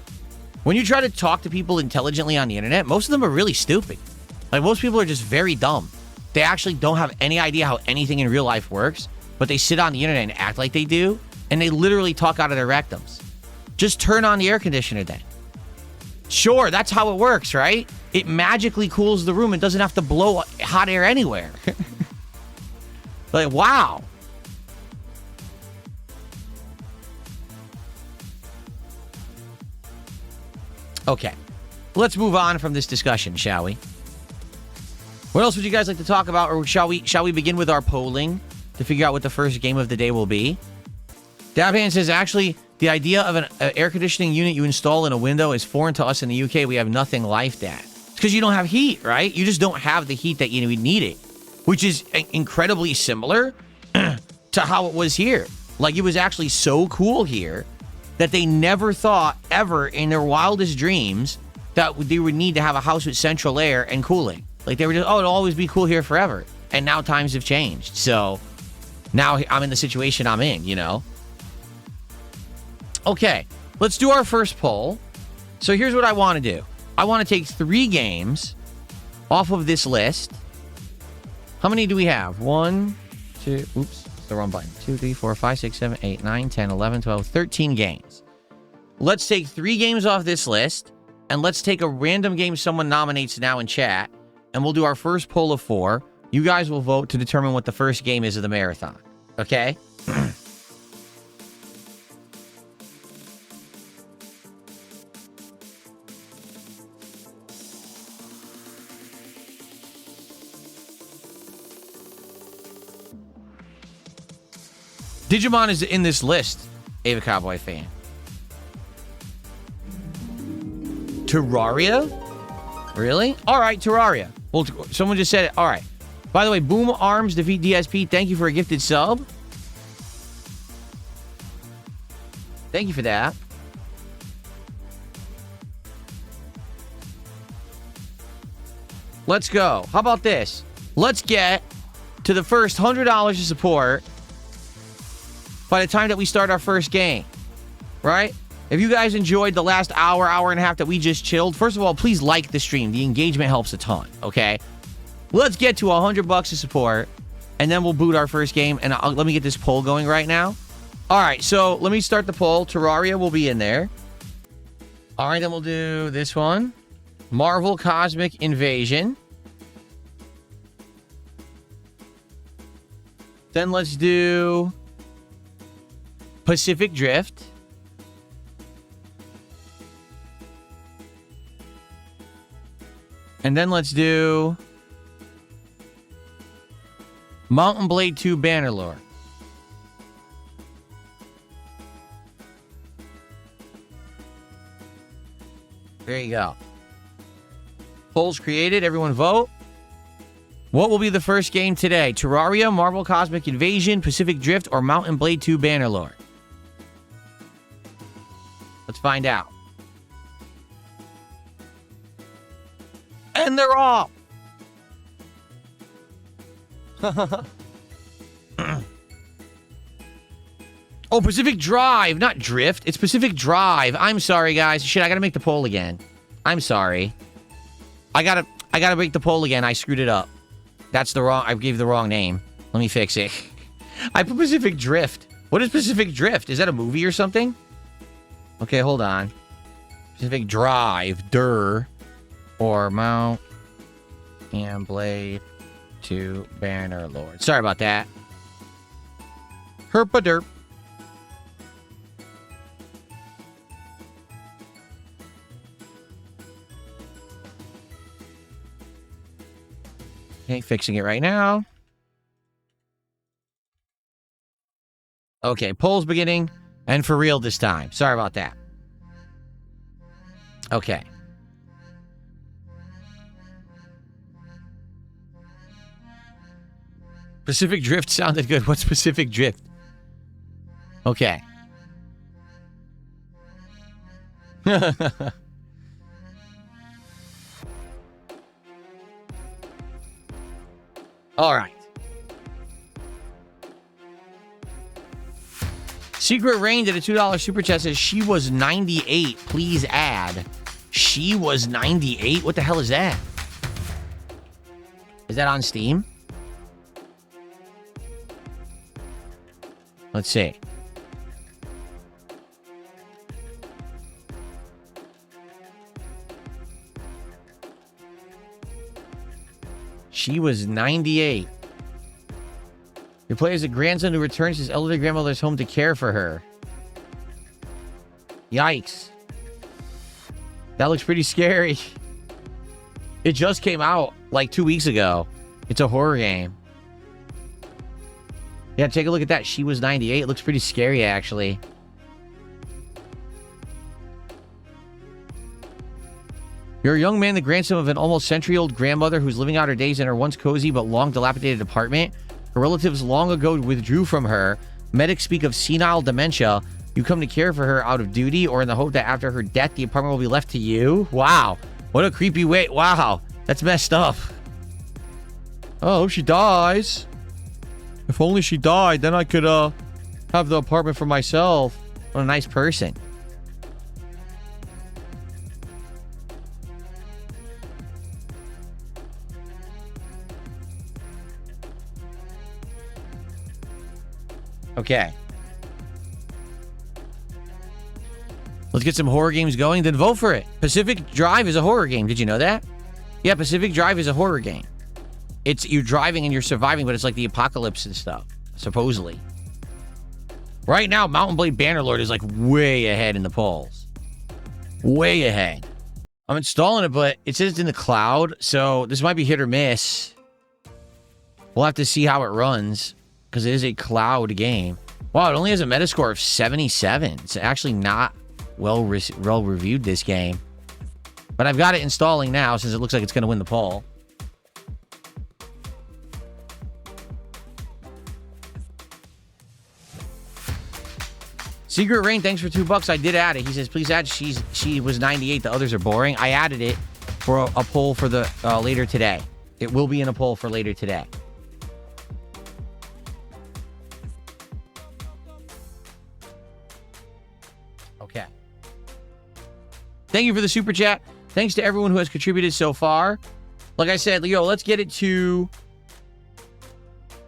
When you try to talk to people intelligently on the internet, most of them are really stupid. Like, most people are just very dumb. They actually don't have any idea how anything in real life works, but they sit on the internet and act like they do, and they literally talk out of their rectums. Just turn on the air conditioner then. Sure, that's how it works, right? It magically cools the room and doesn't have to blow hot air anywhere. Like, wow. Okay, let's move on from this discussion, shall we? What else would you guys like to talk about, or shall we begin with our polling to figure out what the first game of the day will be? Dabhan says, actually, the idea of an air conditioning unit you install in a window is foreign to us in the UK. We have nothing like that. It's because you don't have heat, right? You just don't have the heat that you need it, which is incredibly similar to how it was here. Like, it was actually so cool here that they never thought ever in their wildest dreams that they would need to have a house with central air and cooling. Like they were just, oh, it'll always be cool here forever. And now times have changed. So now I'm in the situation I'm in, you know? Okay, let's do our first poll. So here's what I want to do. I want to take 3 games off of this list. How many do we have? 1, 2, oops, the wrong button. 2, 3, 4, 5, 6, 7, 8, 9, 10, 11, 12, 13 games. Let's take 3 games off this list, and let's take a random game someone nominates now in chat, and we'll do our first poll of 4. You guys will vote to determine what the first game is of the marathon. Okay? Digimon is in this list, Ava Cowboy fan. Terraria? Really? All right, Terraria. Well, someone just said it. All right. By the way, Boom Arms defeat DSP. Thank you for a gifted sub. Thank you for that. Let's go. How about this? Let's get to the first $100 of support by the time that we start our first game, right? If you guys enjoyed the last hour, hour and a half that we just chilled, first of all, please like the stream. The engagement helps a ton, okay? Let's get to $100 of support, and then we'll boot our first game, and let me get this poll going right now. All right, so let me start the poll. Terraria will be in there. All right, then we'll do this one. Marvel Cosmic Invasion. Then let's do Pacific Drift. And then let's do Mountain Blade 2 Bannerlord. There you go. Polls created. Everyone vote. What will be the first game today? Terraria, Marvel Cosmic Invasion, Pacific Drift, or Mountain Blade 2 Bannerlord? Let's find out. And they're off. Oh, Pacific Drive, not Drift. It's Pacific Drive. I'm sorry, guys. Shit, I gotta make the poll again. I'm sorry. I gotta make the poll again. I screwed it up. I gave the wrong name. Let me fix it. I put Pacific Drift. What is Pacific Drift? Is that a movie or something? Okay, hold on. Pacific Drive, or Mount and Blade 2 Bannerlord. Sorry about that. Herpa-derp. Okay, fixing it right now. Okay, poll's beginning. And for real this time. Sorry about that. Okay. Pacific Drift sounded good. What's Pacific Drift? Okay. All right. Secret Rain did a $2 super chat, says she was 98. Please add. She was 98? What the hell is that? Is that on Steam? Let's see. She was 98. You play as a grandson who returns to his elderly grandmother's home to care for her. Yikes. That looks pretty scary. It just came out like 2 weeks ago. It's a horror game. Yeah, take a look at that. She was 98. It looks pretty scary, actually. You're a young man, the grandson of an almost century-old grandmother who's living out her days in her once cozy but long dilapidated apartment. Her relatives long ago withdrew from her. Medics speak of senile dementia. You come to care for her out of duty or in the hope that after her death, the apartment will be left to you? Wow. What a creepy way. Wow. That's messed up. Oh, she dies. If only she died, then I could have the apartment for myself. What a nice person. Okay. Let's get some horror games going, then vote for it. Pacific Drive is a horror game. Did you know that? Yeah, Pacific Drive is a horror game. It's you're driving and you're surviving, but it's like the apocalypse and stuff, supposedly. Right now, Mountain Blade Bannerlord is like way ahead in the polls. Way ahead. I'm installing it, but it says it's in the cloud, so this might be hit or miss. We'll have to see how it runs, because it is a cloud game. Wow, it only has a Metascore of 77. It's actually not well reviewed, this game. But I've got it installing now, since it looks like it's going to win the poll. Secret Rain, thanks for $2. I did add it. He says, please add. She was 98. The others are boring. I added it for a poll for the later today. It will be in a poll for later today. Okay. Thank you for the super chat. Thanks to everyone who has contributed so far. Like I said, yo, let's get it to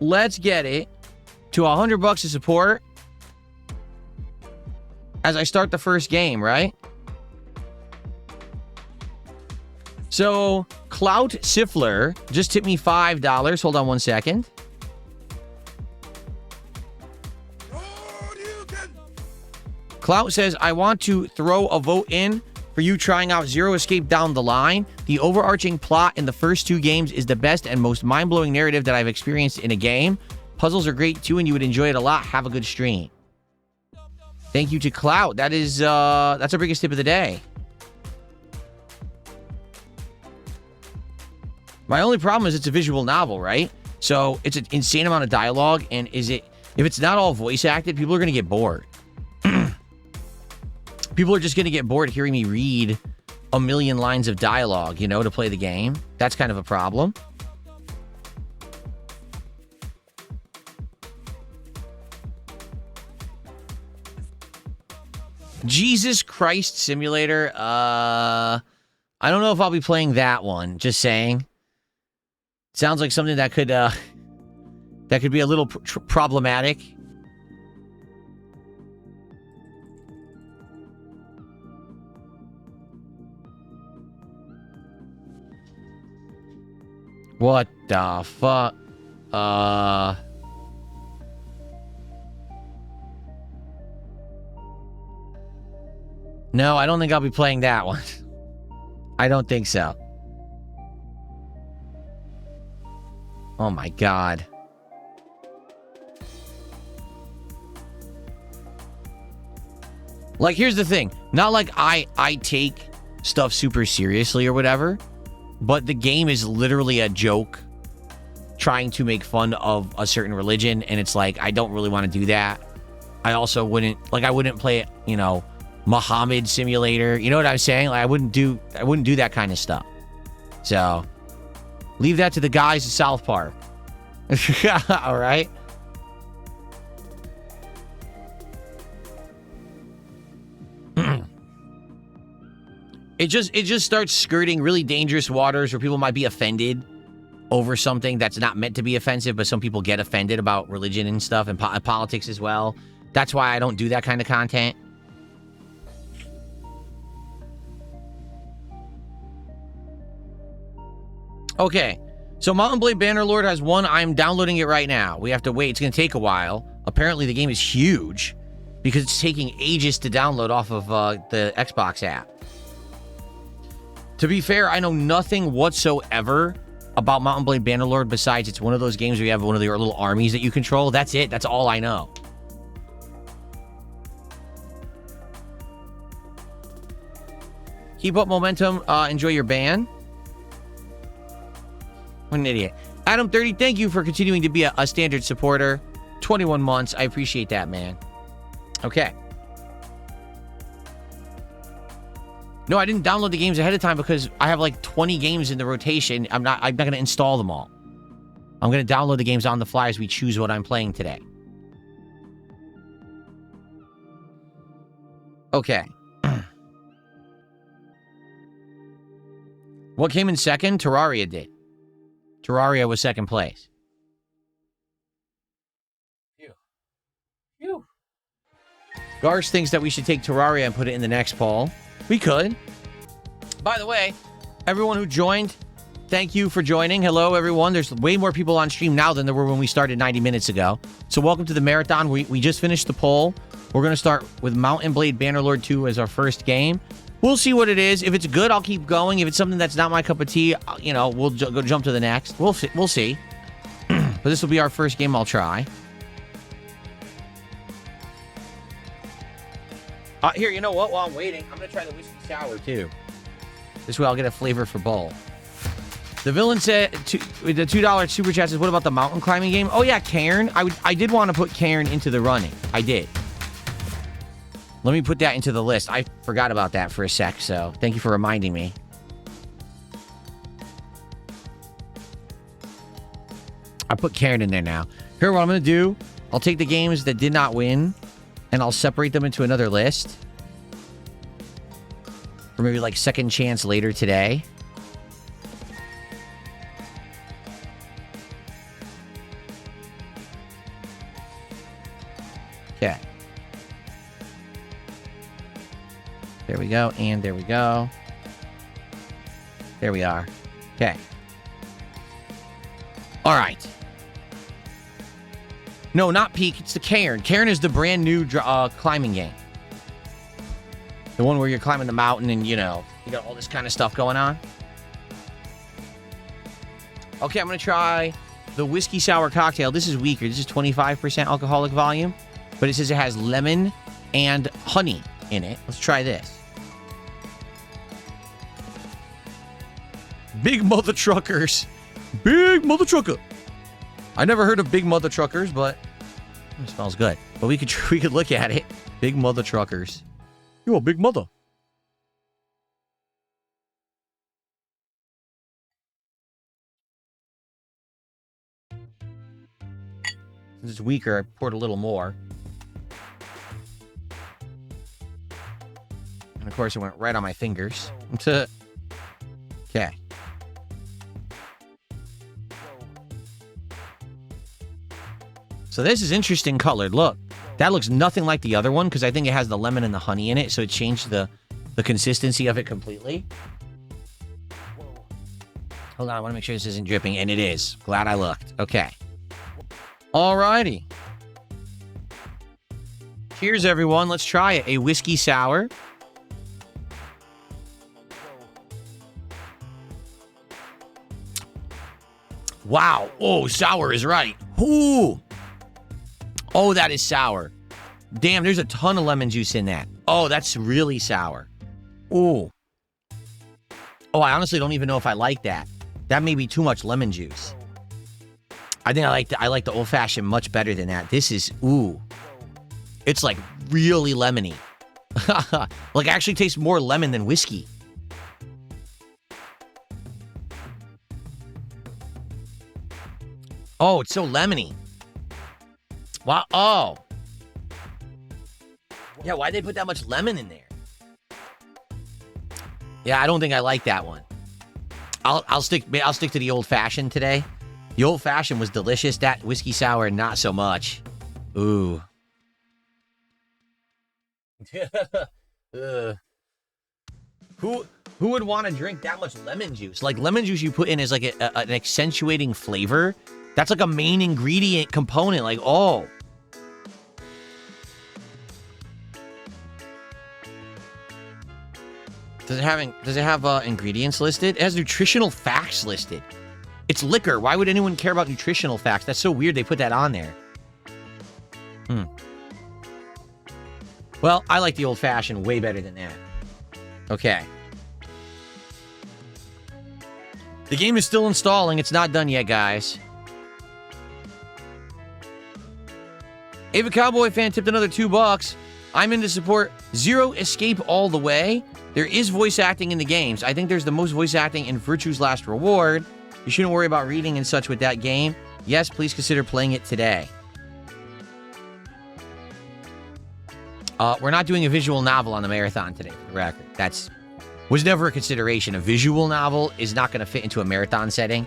$100 of support as I start the first game, right? So, Clout Siffler just tipped me $5. Hold on one second. Clout says, I want to throw a vote in for you trying out Zero Escape Down the Line. The overarching plot in the first 2 games is the best and most mind-blowing narrative that I've experienced in a game. Puzzles are great too, and you would enjoy it a lot. Have a good stream. Thank you to Clout. That is, that's our biggest tip of the day. My only problem is it's a visual novel, right? So it's an insane amount of dialogue, and if it's not all voice acted, people are going to get bored. People are just going to get bored hearing me read a million lines of dialogue, you know, to play the game. That's kind of a problem. Jesus Christ Simulator. I don't know if I'll be playing that one. Just saying. Sounds like something that could be a little problematic. What the fuck? No, I don't think I'll be playing that one. I don't think so. Oh my god. Like, here's the thing. Not like I take stuff super seriously or whatever, but the game is literally a joke trying to make fun of a certain religion, and it's like, I don't really want to do that. I also wouldn't play, you know, Muhammad Simulator. You know what I'm saying? Like, I wouldn't do that kind of stuff. So, leave that to the guys at South Park. All right? It just starts skirting really dangerous waters where people might be offended over something that's not meant to be offensive, but some people get offended about religion and stuff, and politics as well. That's why I don't do that kind of content. Okay, so Mountain Blade Bannerlord has won. I'm downloading it right now. We have to wait. It's going to take a while. Apparently, the game is huge because it's taking ages to download off of the Xbox app. To be fair, I know nothing whatsoever about Mountain Blade Bannerlord besides it's one of those games where you have one of your little armies that you control. That's it. That's all I know. Keep up momentum. Enjoy your ban. What an idiot. Adam30, thank you for continuing to be a standard supporter. 21 months. I appreciate that, man. Okay. No, I didn't download the games ahead of time because I have like 20 games in the rotation. I'm not going to install them all. I'm going to download the games on the fly as we choose what I'm playing today. Okay. What came in second? Terraria did. Terraria was second place. Phew. Garsh thinks that we should take Terraria and put it in the next poll. We could. By the way, everyone who joined, thank you for joining. Hello, everyone. There's way more people on stream now than there were when we started 90 minutes ago. So welcome to the marathon. We just finished the poll. We're going to start with Mountain Blade Bannerlord 2 as our first game. We'll see what it is. If it's good, I'll keep going. If it's something that's not my cup of tea, you know, we'll go jump to the next. We'll see. But this will be our first game I'll try. Here, you know what? While I'm waiting, I'm going to try the whiskey sour, too. This way I'll get a flavor for both. The villain said, the $2 super chat says, what about the mountain climbing game? Oh, yeah, Cairn. I did want to put Cairn into the running. I did. Let me put that into the list. I forgot about that for a sec, so thank you for reminding me. I put Cairn in there now. Here, what I'm going to do, I'll take the games that did not win, and I'll separate them into another list. Or maybe like second chance later today. Okay. There we go, and there we go. There we are. Okay. All right. No, not Peak. It's the Cairn. Cairn is the brand new climbing game. The one where you're climbing the mountain and, you know, you got all this kind of stuff going on. Okay, I'm going to try the whiskey sour cocktail. This is weaker. This is 25% alcoholic volume. But it says it has lemon and honey in it. Let's try this. Big mother truckers. Big mother trucker. I never heard of big mother truckers, but it smells good. But we could look at it. Big mother truckers. You're a big mother. Since it's weaker, I poured a little more. And of course, it went right on my fingers. Okay. So this is interesting colored. Look, that looks nothing like the other one because I think it has the lemon and the honey in it, so it changed the consistency of it completely. Hold on, I want to make sure this isn't dripping, and it is. Glad I looked. Okay. Alrighty. Cheers, everyone. Let's try it. A whiskey sour. Wow. Oh, sour is right. Ooh. Oh, that is sour. Damn, there's a ton of lemon juice in that. Oh, that's really sour. Ooh. Oh, I honestly don't even know if I like that. That may be too much lemon juice. I think I like the old-fashioned much better than that. This is, ooh. It's like really lemony. Like actually tastes more lemon than whiskey. Oh, it's so lemony. Wow. Oh. Yeah, why'd they put that much lemon in there? Yeah, I don't think I like that one. I'll stick to the old fashioned today. The old fashioned was delicious. That whiskey sour, not so much. Ooh. Who would want to drink that much lemon juice? Like lemon juice you put in is like an accentuating flavor. That's like a main ingredient component. Like, oh. Does it have ingredients listed? It has nutritional facts listed. It's liquor. Why would anyone care about nutritional facts? That's so weird they put that on there. Well, I like the old-fashioned way better than that. Okay. The game is still installing. It's not done yet, guys. Ava Cowboy fan tipped another $2. I'm in to support Zero Escape all the way. There is voice acting in the games. I think there's the most voice acting in Virtue's Last Reward. You shouldn't worry about reading and such with that game. Yes, please consider playing it today. We're not doing a visual novel on the marathon today, for the record. Was never a consideration. A visual novel is not going to fit into a marathon setting.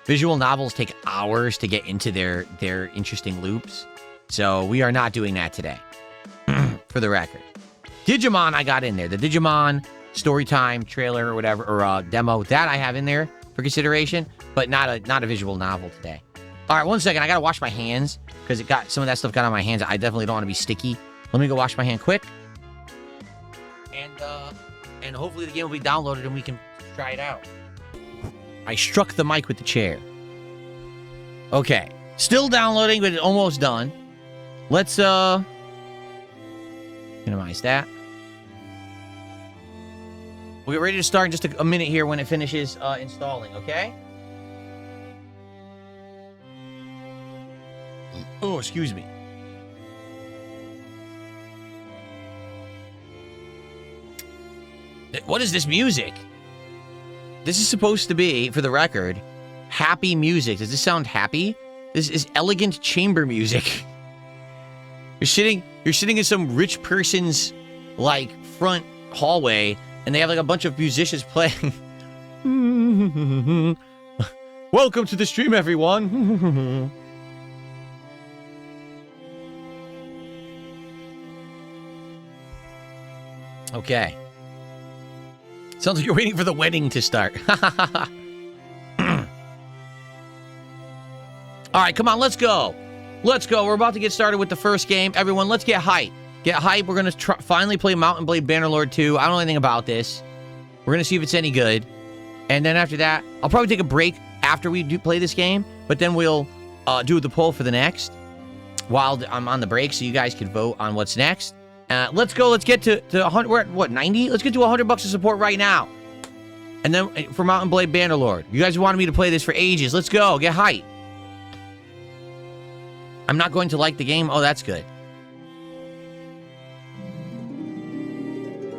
Visual novels take hours to get into their interesting loops. So we are not doing that today, for the record. Digimon I got in there. The Digimon Storytime trailer or whatever, or demo, that I have in there for consideration, but not a visual novel today. All right, 1 second. I got to wash my hands because some of that stuff got on my hands. I definitely don't want to be sticky. Let me go wash my hand quick. And hopefully the game will be downloaded and we can try it out. I struck the mic with the chair. Okay. Still downloading, but almost done. Let's minimize that. We'll get ready to start in just a minute here when it finishes installing, okay? Oh, excuse me. What is this music? This is supposed to be, for the record, happy music. Does this sound happy? This is elegant chamber music. You're sitting in some rich person's, like, front hallway, and they have, like, a bunch of musicians playing. Welcome to the stream, everyone. Okay. Sounds like you're waiting for the wedding to start. All right, come on, let's go. Let's go. We're about to get started with the first game. Everyone, let's get hype. Get hype. We're going to finally play Mountain Blade Bannerlord 2. I don't know anything about this. We're going to see if it's any good. And then after that, I'll probably take a break after we do play this game. But then we'll do the poll for the next while I'm on the break so you guys can vote on what's next. Let's go. Let's get to 100. We're at, what, 90? Let's get to $100 of support right now. And then for Mountain Blade Bannerlord. You guys wanted me to play this for ages. Let's go. Get hype. I'm not going to like the game. Oh, that's good.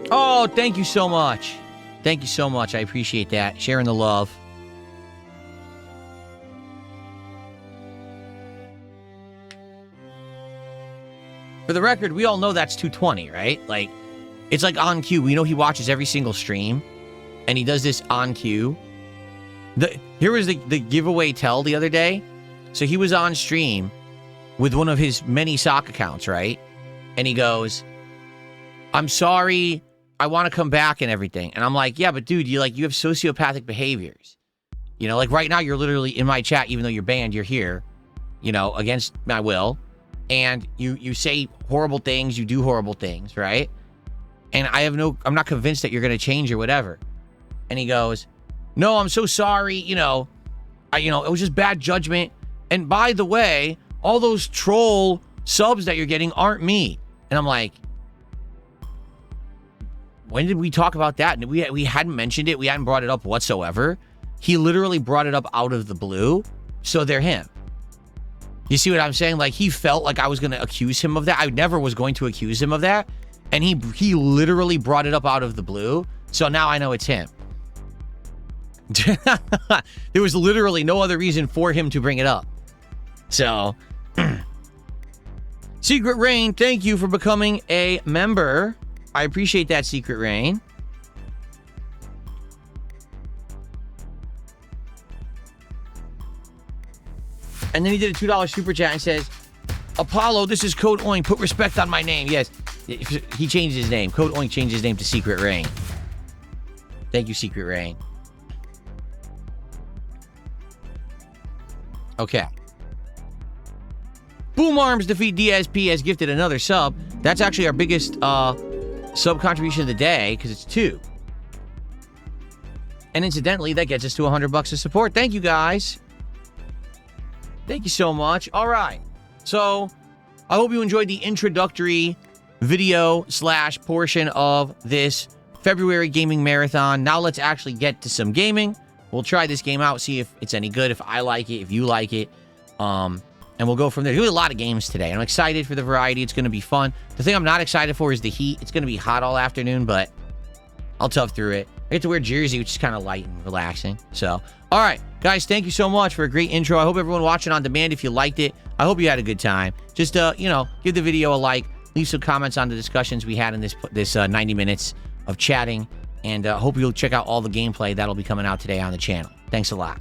Oh, thank you so much. Thank you so much. I appreciate that. Sharing the love. For the record, we all know that's 220, right? Like, it's like on cue. We know he watches every single stream, and he does this on cue. Here was the giveaway tell the other day. So he was on stream with one of his many sock accounts, right? And he goes, I'm sorry, I want to come back and everything. And I'm like, yeah, but dude, you have sociopathic behaviors. You know, like right now you're literally in my chat, even though you're banned, you're here, you know, against my will. And you say horrible things, you do horrible things, right? And I'm not convinced that you're going to change or whatever. And he goes, no, I'm so sorry, it was just bad judgment. And by the way, all those troll subs that you're getting aren't me. And I'm like, when did we talk about that? We hadn't mentioned it. We hadn't brought it up whatsoever. He literally brought it up out of the blue. So they're him. You see what I'm saying? Like, he felt like I was going to accuse him of that. I never was going to accuse him of that. And he literally brought it up out of the blue. So now I know it's him. There was literally no other reason for him to bring it up. So, Secret Rain, thank you for becoming a member. I appreciate that, Secret Rain. And then he did a $2 super chat and says, Apollo, this is Code Oink. Put respect on my name. Yes, he changed his name. Code Oink changed his name to Secret Rain. Thank you, Secret Rain. Okay. Boom Arms Defeat DSP has gifted another sub. That's actually our biggest sub contribution of the day because it's 2. And incidentally, that gets us to $100 of support. Thank you, guys. Thank you so much. All right. So, I hope you enjoyed the introductory video / portion of this February gaming marathon. Now let's actually get to some gaming. We'll try this game out, see if it's any good, if I like it, if you like it. and we'll go from there. There's a lot of games today. I'm excited for the variety. It's going to be fun. The thing I'm not excited for is the heat. It's going to be hot all afternoon, but I'll tough through it. I get to wear jersey, which is kind of light and relaxing. So, all right, guys, thank you so much for a great intro. I hope everyone watching on demand, if you liked it, I hope you had a good time. Just, give the video a like, leave some comments on the discussions we had in this 90 minutes of chatting, and hope you'll check out all the gameplay that'll be coming out today on the channel. Thanks a lot.